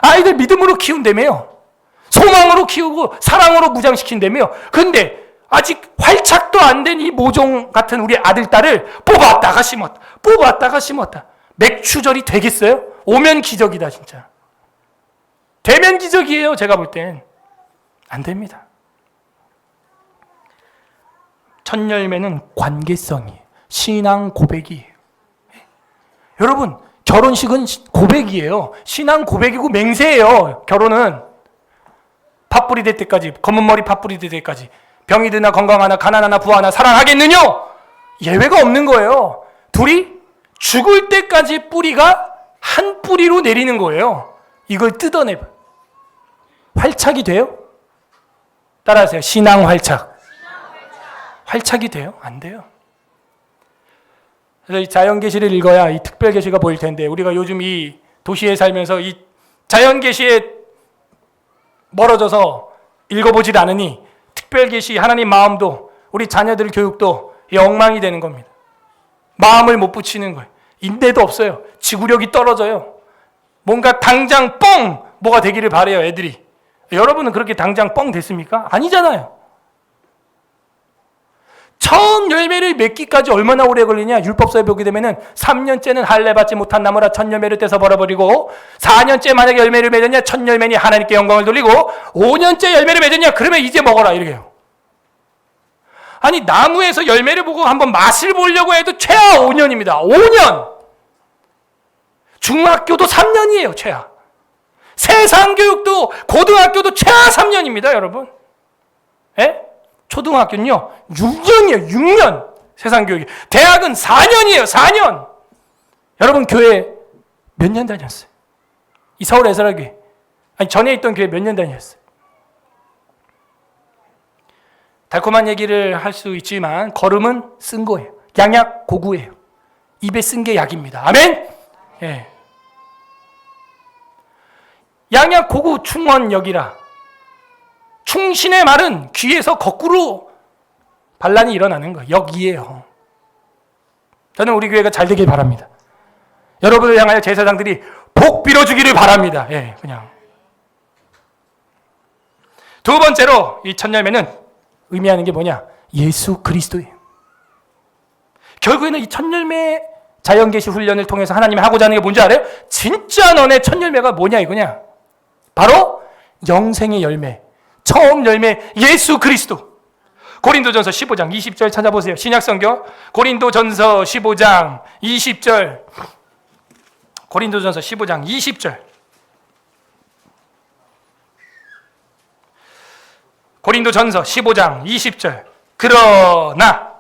아이들 믿음으로 키운다며요. 소망으로 키우고 사랑으로 무장시킨다며요. 근데 아직 활착도 안 된 이 모종 같은 우리 아들, 딸을 뽑았다가 심었다. 맥추절이 되겠어요? 오면 기적이다 진짜. 되면 기적이에요. 제가 볼 땐. 안 됩니다. 첫 열매는 관계성이에요. 신앙 고백이에요. 여러분 결혼식은 고백이에요. 신앙 고백이고 맹세예요. 결혼은 팥불이 될 때까지, 검은 머리 팥불이 될 때까지 병이 드나 건강하나 가난하나 부하나 사랑하겠느냐? 예외가 없는 거예요. 둘이 죽을 때까지 뿌리가 한 뿌리로 내리는 거예요. 이걸 뜯어내봐. 활착이 돼요? 따라하세요. 신앙 활착. 활착이 돼요? 안 돼요. 그래서 이 자연계시를 읽어야 이 특별계시가 보일 텐데 우리가 요즘 이 도시에 살면서 이 자연계시에 멀어져서 읽어보질 않으니 특별계시 하나님 마음도 우리 자녀들 교육도 엉망이 되는 겁니다. 마음을 못 붙이는 거예요. 인내도 없어요. 지구력이 떨어져요. 뭔가 당장 뻥 뭐가 되기를 바래요. 애들이. 여러분은 그렇게 당장 뻥 됐습니까? 아니잖아요. 처음 열매를 맺기까지 얼마나 오래 걸리냐? 율법서에 보게 되면은 3년째는 할례 받지 못한 나무라 첫 열매를 떼서 버려버리고 4년째 만약에 열매를 맺었냐? 첫 열매니 하나님께 영광을 돌리고 5년째 열매를 맺었냐? 그러면 이제 먹어라 이래요. 아니 나무에서 열매를 보고 한번 맛을 보려고 해도 최하 5년입니다. 5년! 중학교도 3년이에요. 최하. 세상교육도 고등학교도 최하 3년입니다. 여러분. 예? 초등학교는요 6년이에요. 6년 세상교육이. 대학은 4년이에요. 4년. 여러분 교회 몇 년 다녔어요? 이 서울 에스라교회 아니 전에 있던 교회 몇 년 다녔어요? 달콤한 얘기를 할 수 있지만 걸음은 쓴 거예요. 양약 고구예요. 입에 쓴 게 약입니다. 아멘? 예. 양약 고구 충원역이라. 충신의 말은 귀에서 거꾸로 반란이 일어나는 거예요. 역이에요. 저는 우리 교회가 잘 되길 바랍니다. 여러분을 향하여 제사장들이 복 빌어주기를 바랍니다. 예, 그냥. 두 번째로 이 첫 열매는 의미하는 게 뭐냐? 예수 그리스도예요. 결국에는 이 첫 열매 자연계시 훈련을 통해서 하나님이 하고자 하는 게 뭔지 알아요? 진짜 너네 첫 열매가 뭐냐 이거냐? 바로 영생의 열매, 처음 열매 예수 그리스도. 고린도전서 15장 20절 찾아보세요. 신약성경 고린도전서 15장 20절. 고린도전서 15장 20절. 고린도전서 15장 20절. 그러나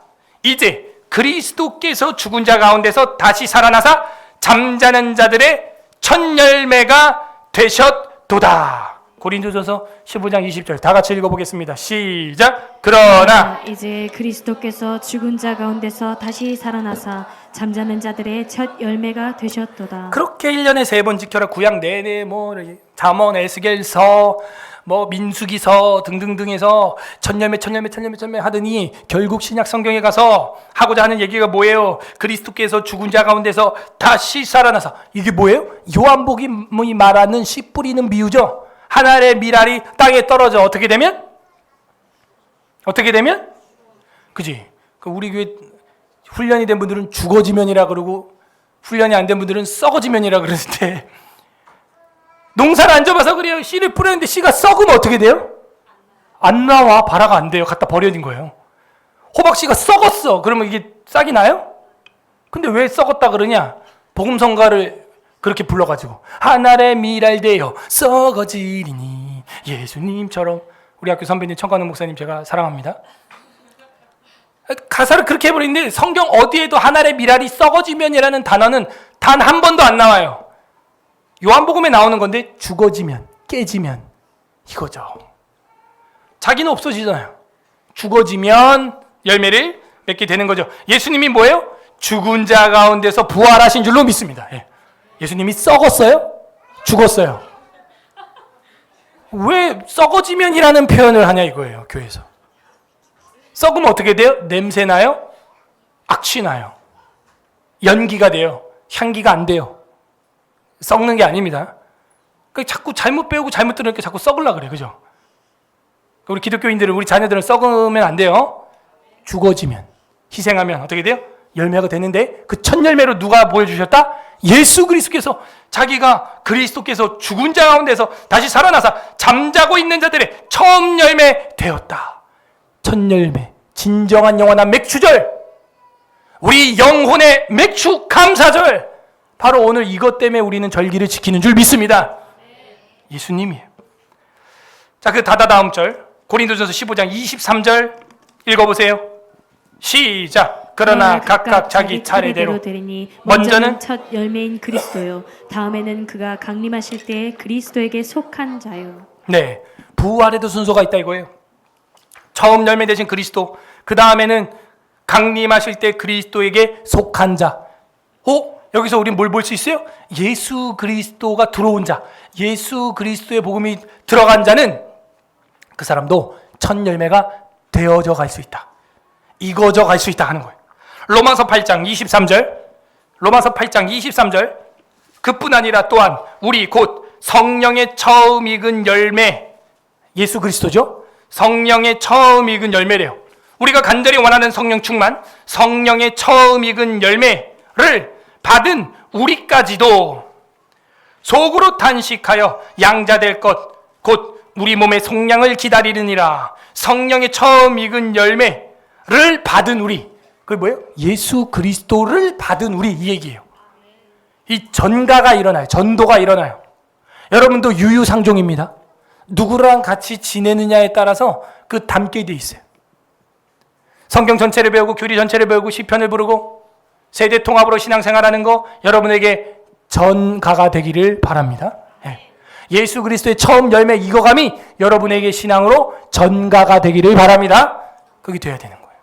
이제 그리스도께서 죽은 자 가운데서 다시 살아나사 잠자는 자들의 첫 열매가 되셨도다. 고린도전서 15장 20절 다 같이 읽어보겠습니다. 시작. 그러나 이제 그리스도께서 죽은 자 가운데서 다시 살아나사 잠자는 자들의 첫 열매가 되셨도다. 그렇게 1년에 3번 지켜라. 구약 내내 뭐 잠언, 에스겔서, 뭐 민수기서 등등등에서 천열매 하더니 결국 신약 성경에 가서 하고자 하는 얘기가 뭐예요? 그리스도께서 죽은 자 가운데서 다시 살아나서. 이게 뭐예요? 요한복음이 말하는 씨 뿌리는 비유죠. 한 알의 밀알이 땅에 떨어져 어떻게 되면? 그지? 우리 교회 훈련이 된 분들은 죽어지면이라 그러고 훈련이 안 된 분들은 썩어지면이라 그러는데 농사를 안 접어서 그래요. 씨를 뿌렸는데 씨가 썩으면 어떻게 돼요? 안 나와. 발화가 안 돼요. 갖다 버려진 거예요. 호박씨가 썩었어. 그러면 이게 싹이 나요? 근데 왜 썩었다 그러냐? 복음성가를 그렇게 불러가지고 한 알의 밀알 되어 썩어지리니 예수님처럼. 우리 학교 선배님 청관우 목사님 제가 사랑합니다. 가사를 그렇게 해버리는데 성경 어디에도 한 알의 밀알이 썩어지면이라는 단어는 단 한 번도 안 나와요. 요한복음에 나오는 건데 죽어지면, 깨지면 이거죠. 자기는 없어지잖아요. 죽어지면 열매를 맺게 되는 거죠. 예수님이 뭐예요? 죽은 자 가운데서 부활하신 줄로 믿습니다. 예수님이 썩었어요? 죽었어요? 왜 썩어지면이라는 표현을 하냐 이거예요. 교회에서. 썩으면 어떻게 돼요? 냄새 나요? 악취 나요. 연기가 돼요. 향기가 안 돼요. 썩는 게 아닙니다. 자꾸 잘못 배우고 잘못 들으니까 자꾸 썩으려고 그래. 그죠? 우리 기독교인들은, 우리 자녀들은 썩으면 안 돼요. 죽어지면, 희생하면 어떻게 돼요? 열매가 되는데 그 첫 열매로 누가 보여주셨다? 예수 그리스도께서. 자기가 그리스도께서 죽은 자 가운데서 다시 살아나서 잠자고 있는 자들의 처음 열매 되었다. 첫 열매, 진정한 영원한 맥주절, 우리 영혼의 맥주 감사절. 바로 오늘 이것 때문에 우리는 절기를 지키는 줄 믿습니다. 예수님이에요. 자, 그 다음 절 고린도전서 15장 23절 읽어보세요. 시작. 그러나 각각 자기 차례대로 되리니 먼저는 첫 열매인 그리스도요 다음에는 그가 강림하실 때에 그리스도에게 속한 자요. 네, 부활에도 순서가 있다 이거예요. 처음 열매 되신 그리스도, 그 다음에는 강림하실 때 그리스도에게 속한 자. 여기서 우린 뭘 볼 수 있어요? 예수 그리스도가 들어온 자, 예수 그리스도의 복음이 들어간 자는 그 사람도 첫 열매가 되어져 갈 수 있다. 익어져 갈 수 있다 하는 거예요. 로마서 8장 23절. 그뿐 아니라 또한 우리 곧 성령의 처음 익은 열매, 예수 그리스도죠. 성령의 처음 익은 열매래요. 우리가 간절히 원하는 성령 충만, 성령의 처음 익은 열매를 받은 우리까지도 속으로 탄식하여 양자될 것 곧 우리 몸의 속량을 기다리느니라. 성령의 처음 익은 열매를 받은 우리, 그게 뭐예요? 예수 그리스도를 받은 우리, 이 얘기예요. 이 전가가 일어나요. 전도가 일어나요. 여러분도 유유상종입니다. 누구랑 같이 지내느냐에 따라서 그 담게 돼 있어요. 성경 전체를 배우고 교리 전체를 배우고 시편을 부르고 세대 통합으로 신앙생활하는 거 여러분에게 전가가 되기를 바랍니다. 예수 그리스도의 처음 열매 익어감이 여러분에게 신앙으로 전가가 되기를 바랍니다. 그게 돼야 되는 거예요.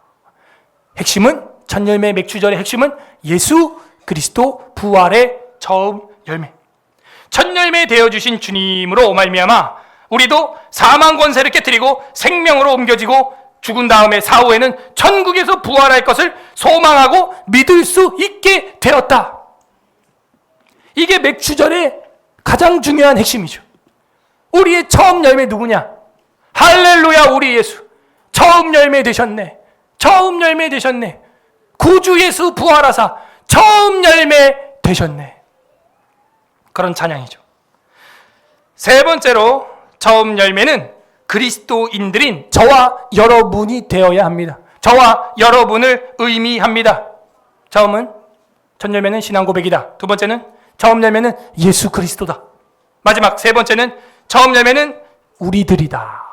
핵심은, 첫 열매 맥주절의 핵심은 예수 그리스도 부활의 처음 열매. 첫 열매 되어주신 주님으로 말미암아 우리도 사망 권세를 깨뜨리고 생명으로 옮겨지고 죽은 다음에 사후에는 천국에서 부활할 것을 소망하고 믿을 수 있게 되었다. 이게 맥주절의 가장 중요한 핵심이죠. 우리의 처음 열매 누구냐? 할렐루야, 우리 예수. 처음 열매 되셨네. 처음 열매 되셨네. 구주 예수 부활하사 처음 열매 되셨네. 그런 찬양이죠. 세 번째로 처음 열매는 그리스도인들인 저와 여러분이 되어야 합니다. 저와 여러분을 의미합니다. 처음은 첫 열매는 신앙 고백이다. 두 번째는 처음 열매는 예수 그리스도다. 마지막 세 번째는 처음 열매는 우리들이다.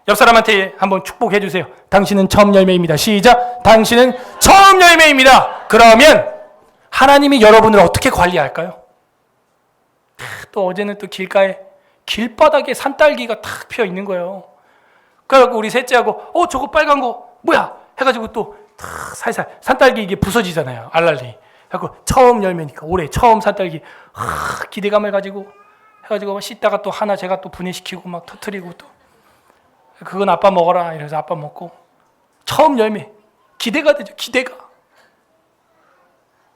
옆 사람한테 한번 축복해 주세요. 당신은 처음 열매입니다. 시작. 당신은 처음 열매입니다. 그러면 하나님이 여러분을 어떻게 관리할까요? 또 어제는 또 길가에 길바닥에 산딸기가 탁 피어 있는 거예요. 그래갖고 우리 셋째하고 저거 빨간 거 뭐야? 해가지고 또 탁 살살 산딸기 이게 부서지잖아요. 알랄리. 그래갖고 처음 열매니까 올해 처음 산딸기 기대감을 가지고 해가지고 막 씻다가 또 하나 제가 또 분해시키고 막 터트리고 또 그건 아빠 먹어라 이래서 아빠 먹고 처음 열매 기대가 되죠. 기대가.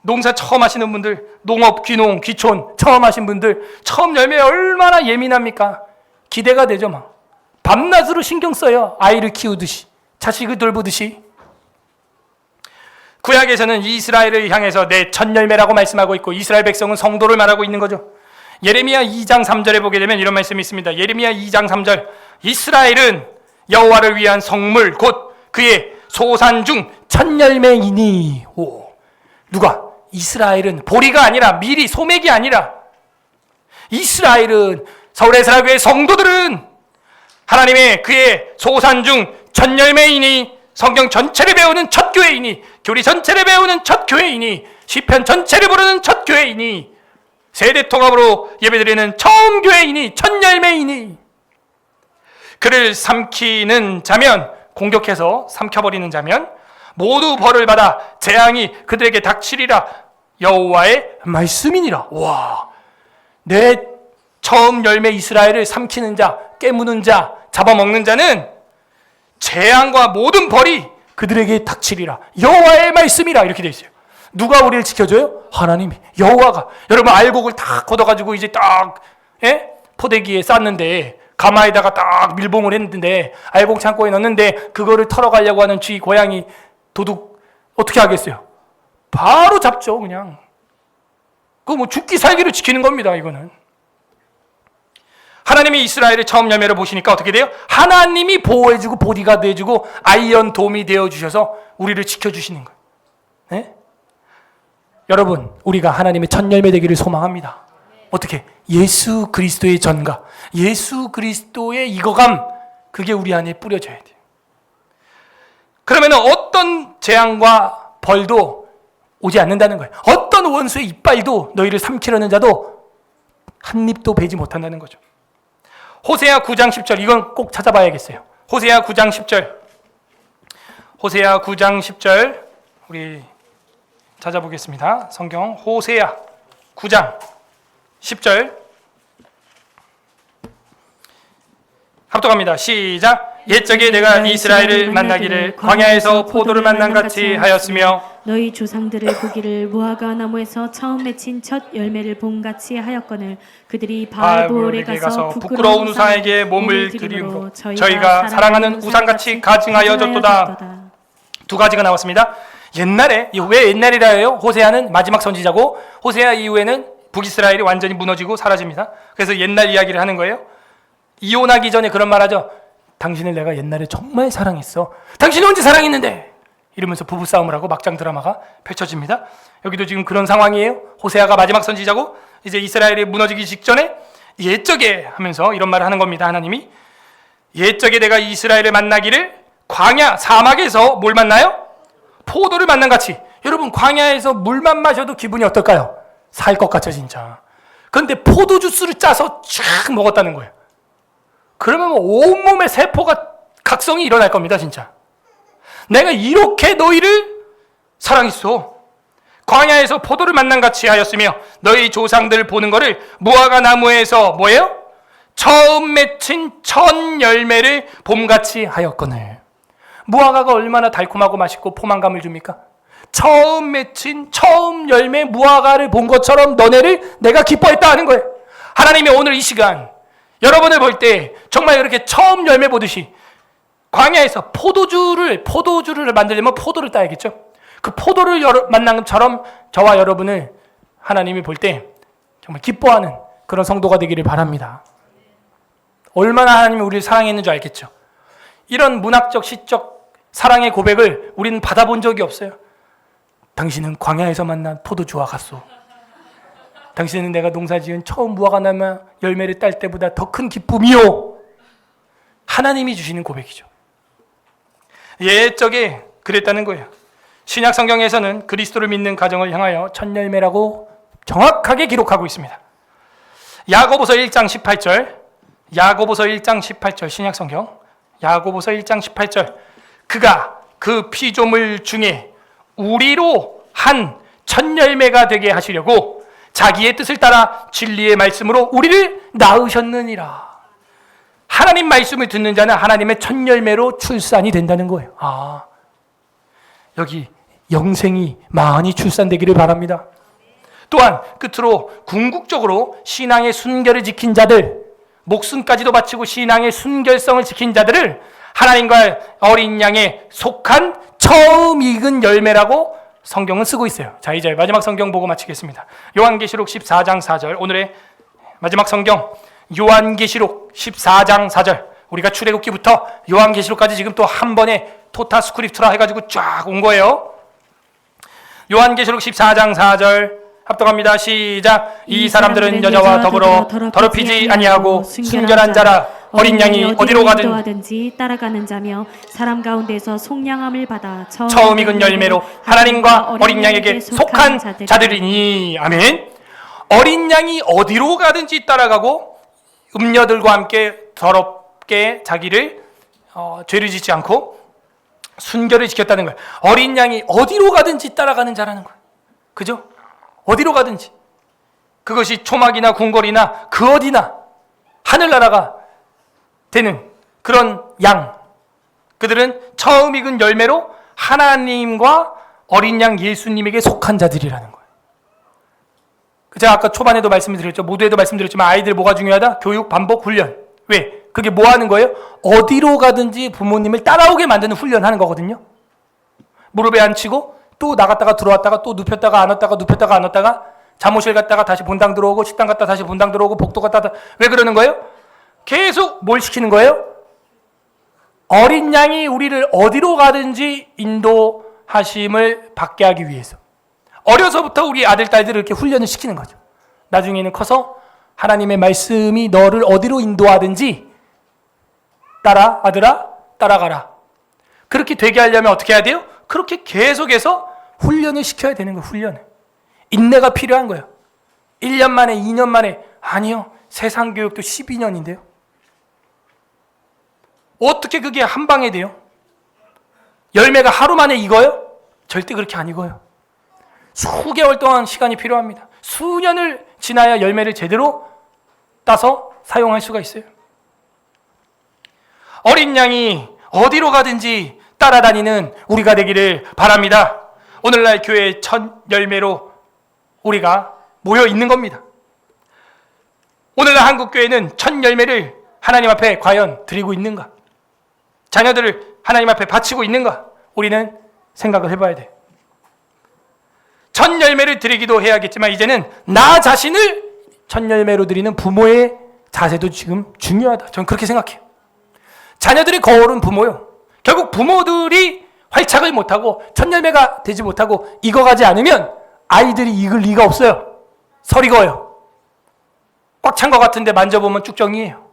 농사 처음 하시는 분들, 농업, 귀농, 귀촌 처음 하신 분들 처음 열매에 얼마나 예민합니까? 기대가 되죠. 막 밤낮으로 신경 써요. 아이를 키우듯이 자식을 돌보듯이. 구약에서는 이스라엘을 향해서 내 첫 열매라고 말씀하고 있고 이스라엘 백성은 성도를 말하고 있는 거죠. 예레미야 2장 3절에 보게 되면 이런 말씀이 있습니다. 예레미야 2장 3절 이스라엘은 여호와를 위한 성물 곧 그의 소산 중 첫 열매이니. 누가? 이스라엘은 보리가 아니라 미리 소맥이 아니라 이스라엘은 서울의 사랑교회 성도들은 하나님의 그의 소산 중 첫 열매이니 성경 전체를 배우는 첫 교회이니 교리 전체를 배우는 첫 교회이니 시편 전체를 부르는 첫 교회이니 세대 통합으로 예배드리는 처음 교회이니 첫 열매이니 그를 삼키는 자면 공격해서 삼켜버리는 자면 모두 벌을 받아 재앙이 그들에게 닥치리라 여호와의 말씀이니라. 와, 내 처음 열매 이스라엘을 삼키는 자, 깨무는 자, 잡아먹는 자는 재앙과 모든 벌이 그들에게 닥치리라 여호와의 말씀이라 이렇게 되어 있어요. 누가 우리를 지켜줘요? 하나님이, 여호와가. 여러분 알곡을 딱 걷어가지고 이제 딱 포대기에 쌌는데 가마에다가 딱 밀봉을 했는데 알곡 창고에 넣었는데 그거를 털어가려고 하는 쥐, 고양이, 도둑 어떻게 하겠어요? 바로 잡죠. 그냥 그거 뭐 죽기 살기를 지키는 겁니다. 이거는 하나님이 이스라엘의 처음 열매를 보시니까 어떻게 돼요? 하나님이 보호해주고 보디가드 해주고 아이언 돔이 되어주셔서 우리를 지켜주시는 거예요. 네? 여러분 우리가 하나님의 첫 열매 되기를 소망합니다. 어떻게? 예수 그리스도의 전가, 예수 그리스도의 익어감, 그게 우리 안에 뿌려져야 돼요. 그러면 어떤 재앙과 벌도 오지 않는다는 거예요. 어떤 원수의 이빨도 너희를 삼키려는 자도 한 입도 베지 못한다는 거죠. 호세아 9장 10절 이건 꼭 찾아봐야겠어요. 호세아 9장 10절 호세아 9장 10절 우리 찾아보겠습니다. 성경 호세아 9장 10절 합독합니다. 시작. 옛적에 내가 이스라엘을 만나기를 광야에서 포도를 만난 같이 하였으며 너희 조상들을 보기를 무화과 나무에서 처음 맺힌 첫 열매를 봄같이 하였거늘 그들이 바알볼에 가서 부끄러운 우상에게 몸을 드리므로 저희가 사랑하는 우상같이 가증하여졌도다. 두 가지가 나왔습니다. 옛날에, 왜 옛날이라 해요? 호세아는 마지막 선지자고 호세아 이후에는 북이스라엘이 완전히 무너지고 사라집니다. 그래서 옛날 이야기를 하는 거예요. 이혼하기 전에 그런 말 하죠. 당신을 내가 옛날에 정말 사랑했어. 당신이 언제 사랑했는데? 이러면서 부부싸움을 하고 막장 드라마가 펼쳐집니다. 여기도 지금 그런 상황이에요. 호세아가 마지막 선지자고 이제 이스라엘이 무너지기 직전에 옛적에 하면서 이런 말을 하는 겁니다. 하나님이 옛적에 내가 이스라엘을 만나기를 광야 사막에서 뭘 만나요? 포도를 만난 같이. 여러분 광야에서 물만 마셔도 기분이 어떨까요? 살 것 같죠 진짜. 그런데 포도 주스를 짜서 쫙 먹었다는 거예요. 그러면 온몸의 세포가 각성이 일어날 겁니다 진짜. 내가 이렇게 너희를 사랑했어. 광야에서 포도를 만난 같이 하였으며 너희 조상들 보는 거를 무화과 나무에서 뭐예요? 처음 맺힌 첫 열매를 봄같이 하였거늘. 무화과가 얼마나 달콤하고 맛있고 포만감을 줍니까? 처음 맺힌 처음 열매 무화과를 본 것처럼 너네를 내가 기뻐했다 하는 거예요. 하나님이 오늘 이 시간 여러분을 볼 때 정말 이렇게 처음 열매 보듯이 광야에서 포도주를 만들려면 포도를 따야겠죠. 그 포도를 만난 것처럼 저와 여러분을 하나님이 볼 때 정말 기뻐하는 그런 성도가 되기를 바랍니다. 얼마나 하나님이 우리를 사랑했는 줄 알겠죠. 이런 문학적, 시적 사랑의 고백을 우리는 받아본 적이 없어요. 당신은 광야에서 만난 포도주와 같소. 당신은 내가 농사지은 처음 무화과 나무 열매를 딸 때보다 더 큰 기쁨이요. 하나님이 주시는 고백이죠. 옛적에 그랬다는 거예요. 신약 성경에서는 그리스도를 믿는 가정을 향하여 첫 열매라고 정확하게 기록하고 있습니다. 야고보서 1장 18절, 야고보서 1장 18절 신약 성경, 야고보서 1장 18절, 그가 그 피조물 중에 우리로 한 첫 열매가 되게 하시려고 자기의 뜻을 따라 진리의 말씀으로 우리를 낳으셨느니라. 하나님 말씀을 듣는 자는 하나님의 첫 열매로 출산이 된다는 거예요. 여기 영생이 많이 출산되기를 바랍니다. 또한 끝으로 궁극적으로 신앙의 순결을 지킨 자들, 목숨까지도 바치고 신앙의 순결성을 지킨 자들을 하나님과 어린 양에 속한 처음 익은 열매라고 성경은 쓰고 있어요. 자, 이제 마지막 성경 보고 마치겠습니다. 요한계시록 14장 4절, 오늘의 마지막 성경 요한계시록 14장 4절. 우리가 출애굽기부터 요한계시록까지 지금 또 한 번에 토타 스크립트라 해가지고 쫙 온 거예요. 요한계시록 14장 4절 합독합니다. 시작. 이 사람들은 여자와 더불어 더럽히지 아니하고 순결한 자라. 어린 양이 어디로 가든지 따라가는 자며 사람 가운데서 속량함을 받아 처음 익은 열매로 하나님과 어린 양에게 속한 자들이니. 아멘. 어린 양이 어디로 가든지 따라가고 음녀들과 함께 더럽게 자기를 죄를 짓지 않고 순결을 지켰다는 거예요. 어린 양이 어디로 가든지 따라가는 자라는 거예요. 그죠? 어디로 가든지. 그것이 초막이나 궁궐이나 그 어디나 하늘나라가 되는 그런 양. 그들은 처음 익은 열매로 하나님과 어린 양 예수님에게 속한 자들이라는 거예요. 제가 아까 초반에도 말씀드렸죠. 모두에도 말씀드렸지만 아이들 뭐가 중요하다? 교육, 반복, 훈련. 왜? 그게 뭐 하는 거예요? 어디로 가든지 부모님을 따라오게 만드는 훈련하는 거거든요. 무릎에 앉히고 또 나갔다가 들어왔다가 또 눕혔다가 안 왔다가 눕혔다가 안 왔다가 잠옷실 갔다가 다시 본당 들어오고 식당 갔다 다시 본당 들어오고 복도 갔다 왜 그러는 거예요? 계속 뭘 시키는 거예요? 어린 양이 우리를 어디로 가든지 인도하심을 받게 하기 위해서. 어려서부터 우리 아들, 딸들을 이렇게 훈련을 시키는 거죠. 나중에는 커서 하나님의 말씀이 너를 어디로 인도하든지 따라, 아들아, 따라가라. 그렇게 되게 하려면 어떻게 해야 돼요? 그렇게 계속해서 훈련을 시켜야 되는 거예요. 훈련을. 인내가 필요한 거예요. 1년 만에, 2년 만에. 아니요. 세상 교육도 12년인데요. 어떻게 그게 한 방에 돼요? 열매가 하루 만에 익어요? 절대 그렇게 안 익어요. 수개월 동안 시간이 필요합니다. 수년을 지나야 열매를 제대로 따서 사용할 수가 있어요. 어린 양이 어디로 가든지 따라다니는 우리가 되기를 바랍니다. 오늘날 교회의 첫 열매로 우리가 모여 있는 겁니다. 오늘날 한국교회는 첫 열매를 하나님 앞에 과연 드리고 있는가? 자녀들을 하나님 앞에 바치고 있는가? 우리는 생각을 해봐야 돼요. 첫 열매를 드리기도 해야겠지만 이제는 나 자신을 첫 열매로 드리는 부모의 자세도 지금 중요하다. 저는 그렇게 생각해요. 자녀들이 거울은 부모요. 결국 부모들이 활착을 못하고 첫 열매가 되지 못하고 익어가지 않으면 아이들이 익을 리가 없어요. 설 익어요. 꽉 찬 것 같은데 만져보면 쭉정이에요.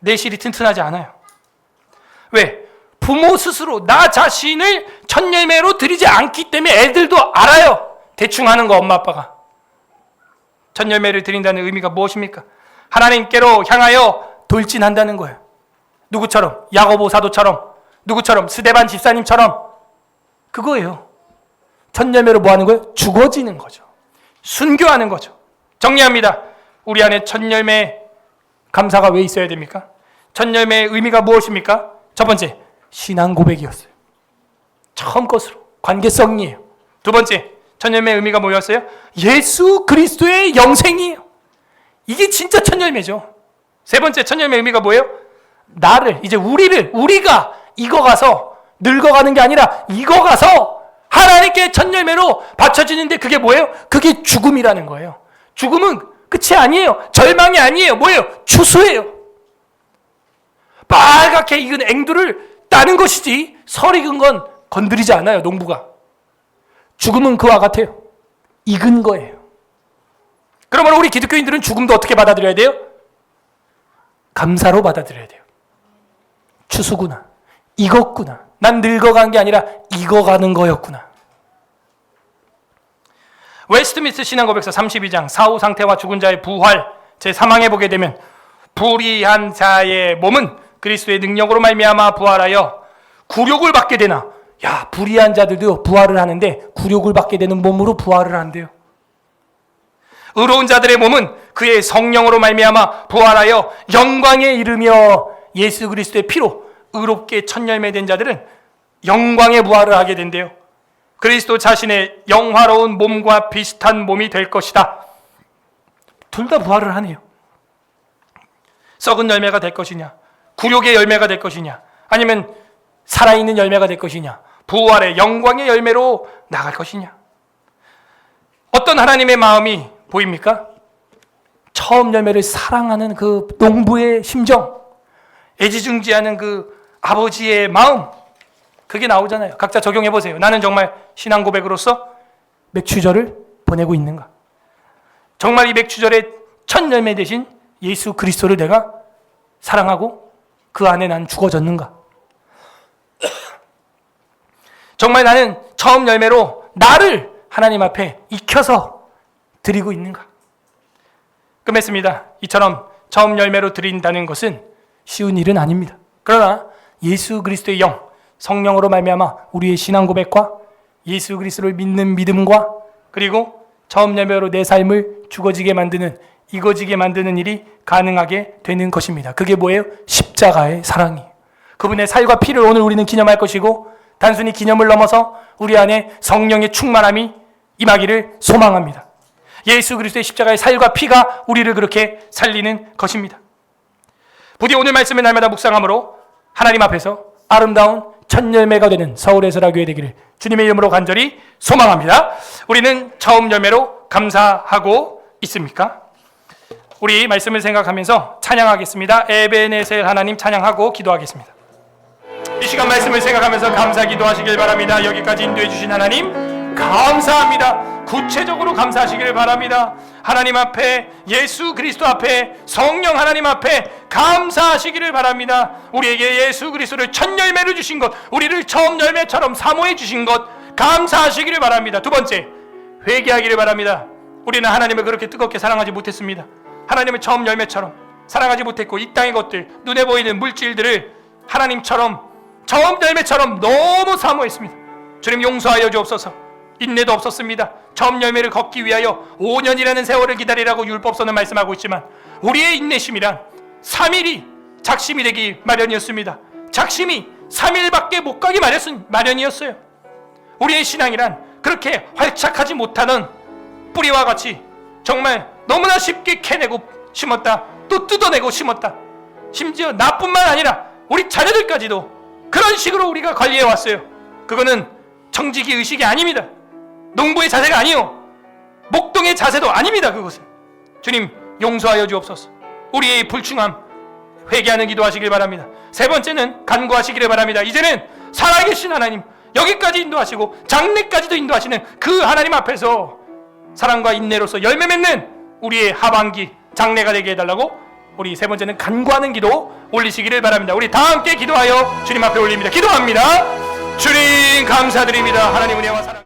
내실이 튼튼하지 않아요. 왜? 부모 스스로 나 자신을 첫 열매로 드리지 않기 때문에 애들도 알아요. 대충 하는 거 엄마 아빠가. 첫 열매를 드린다는 의미가 무엇입니까? 하나님께로 향하여 돌진한다는 거예요. 누구처럼? 야고보 사도처럼. 누구처럼? 스데반 집사님처럼. 그거예요. 첫 열매로 뭐 하는 거예요? 죽어지는 거죠. 순교하는 거죠. 정리합니다. 우리 안에 첫 열매 감사가 왜 있어야 됩니까? 첫 열매의 의미가 무엇입니까? 첫 번째, 신앙 고백이었어요. 처음 것으로 관계성이에요. 두 번째, 첫 열매의 의미가 뭐였어요? 예수 그리스도의 영생이에요. 이게 진짜 첫 열매죠. 세 번째, 첫 열매의 의미가 뭐예요? 나를, 이제 우리가 익어가서 늙어가는 게 아니라 익어가서 하나님께 첫 열매로 바쳐지는데 그게 뭐예요? 그게 죽음이라는 거예요. 죽음은 끝이 아니에요. 절망이 아니에요. 뭐예요? 추수예요. 빨갛게 익은 앵두를 따는 것이지 설 익은 건 건드리지 않아요. 농부가. 죽음은 그와 같아요. 익은 거예요. 그러므로 우리 기독교인들은 죽음도 어떻게 받아들여야 돼요? 감사로 받아들여야 돼요. 추수구나. 익었구나. 난 늙어간 게 아니라 익어가는 거였구나. 웨스트민스터 신앙고백서 32장 사후 상태와 죽은 자의 부활 제3항에 보게 되면 불의한 자의 몸은 그리스도의 능력으로 말미암아 부활하여 굴욕을 받게 되나. 야, 불의한 자들도 부활을 하는데 굴욕을 받게 되는 몸으로 부활을 한대요. 의로운 자들의 몸은 그의 성령으로 말미암아 부활하여 영광에 이르며 예수 그리스도의 피로 의롭게 첫 열매된 자들은 영광의 부활을 하게 된대요. 그리스도 자신의 영화로운 몸과 비슷한 몸이 될 것이다. 둘 다 부활을 하네요. 썩은 열매가 될 것이냐, 굴욕의 열매가 될 것이냐, 아니면 살아있는 열매가 될 것이냐, 부활의 영광의 열매로 나갈 것이냐. 어떤 하나님의 마음이 보입니까? 처음 열매를 사랑하는 그 농부의 심정, 애지중지하는 그 아버지의 마음, 그게 나오잖아요. 각자 적용해 보세요. 나는 정말 신앙 고백으로서 맥추절을 보내고 있는가? 정말 이 맥추절의 첫 열매 대신 예수 그리스도를 내가 사랑하고 그 안에 난 죽어졌는가? 정말 나는 처음 열매로 나를 하나님 앞에 익혀서 드리고 있는가? 끝맺습니다. 이처럼 처음 열매로 드린다는 것은 쉬운 일은 아닙니다. 그러나 예수 그리스도의 영, 성령으로 말미암아 우리의 신앙 고백과 예수 그리스도를 믿는 믿음과 그리고 처음 열매로 내 삶을 죽어지게 만드는, 익어지게 만드는 일이 가능하게 되는 것입니다. 그게 뭐예요? 십자가의 사랑이에요. 그분의 살과 피를 오늘 우리는 기념할 것이고 단순히 기념을 넘어서 우리 안에 성령의 충만함이 임하기를 소망합니다. 예수 그리스도의 십자가의 살과 피가 우리를 그렇게 살리는 것입니다. 부디 오늘 말씀을 날마다 묵상함으로 하나님 앞에서 아름다운 첫 열매가 되는 서울의 설화교회 되기를 주님의 이름으로 간절히 소망합니다. 우리는 처음 열매로 감사하고 있습니까? 우리 말씀을 생각하면서 찬양하겠습니다. 에베네셀 하나님 찬양하고 기도하겠습니다. 이 시간 말씀을 생각하면서 감사 기도하시길 바랍니다. 여기까지 인도해 주신 하나님 감사합니다. 구체적으로 감사하시길 바랍니다. 하나님 앞에, 예수 그리스도 앞에, 성령 하나님 앞에 감사하시기를 바랍니다. 우리에게 예수 그리스도를 첫 열매를 주신 것, 우리를 처음 열매처럼 사모해 주신 것 감사하시기를 바랍니다. 두 번째, 회개하기를 바랍니다. 우리는 하나님을 그렇게 뜨겁게 사랑하지 못했습니다. 하나님을 처음 열매처럼 사랑하지 못했고 이 땅의 것들, 눈에 보이는 물질들을 하나님처럼 처음 열매처럼 너무 사모했습니다. 주님 용서하여 주옵소서. 인내도 없었습니다. 처음 열매를 걷기 위하여 5년이라는 세월을 기다리라고 율법서는 말씀하고 있지만 우리의 인내심이란 3일이 작심이 되기 마련이었습니다. 작심이 3일밖에 못 가기 마련이었어요. 우리의 신앙이란 그렇게 활착하지 못하는 뿌리와 같이 정말 너무나 쉽게 캐내고 심었다, 또 뜯어내고 심었다. 심지어 나뿐만 아니라 우리 자녀들까지도 그런 식으로 우리가 관리해왔어요. 그거는 청지기 의식이 아닙니다. 농부의 자세가 아니요, 목동의 자세도 아닙니다. 그것은 주님 용서하여 주옵소서. 우리의 불충함 회개하는 기도하시길 바랍니다. 세 번째는 간구하시기를 바랍니다. 이제는 살아계신 하나님, 여기까지 인도하시고 장래까지도 인도하시는 그 하나님 앞에서 사랑과 인내로서 열매 맺는 우리의 하반기 장래가 되게 해달라고 우리 세 번째는 간구하는 기도 올리시기를 바랍니다. 우리 다 함께 기도하여 주님 앞에 올립니다. 기도합니다. 주님 감사드립니다. 하나님 은혜와 사랑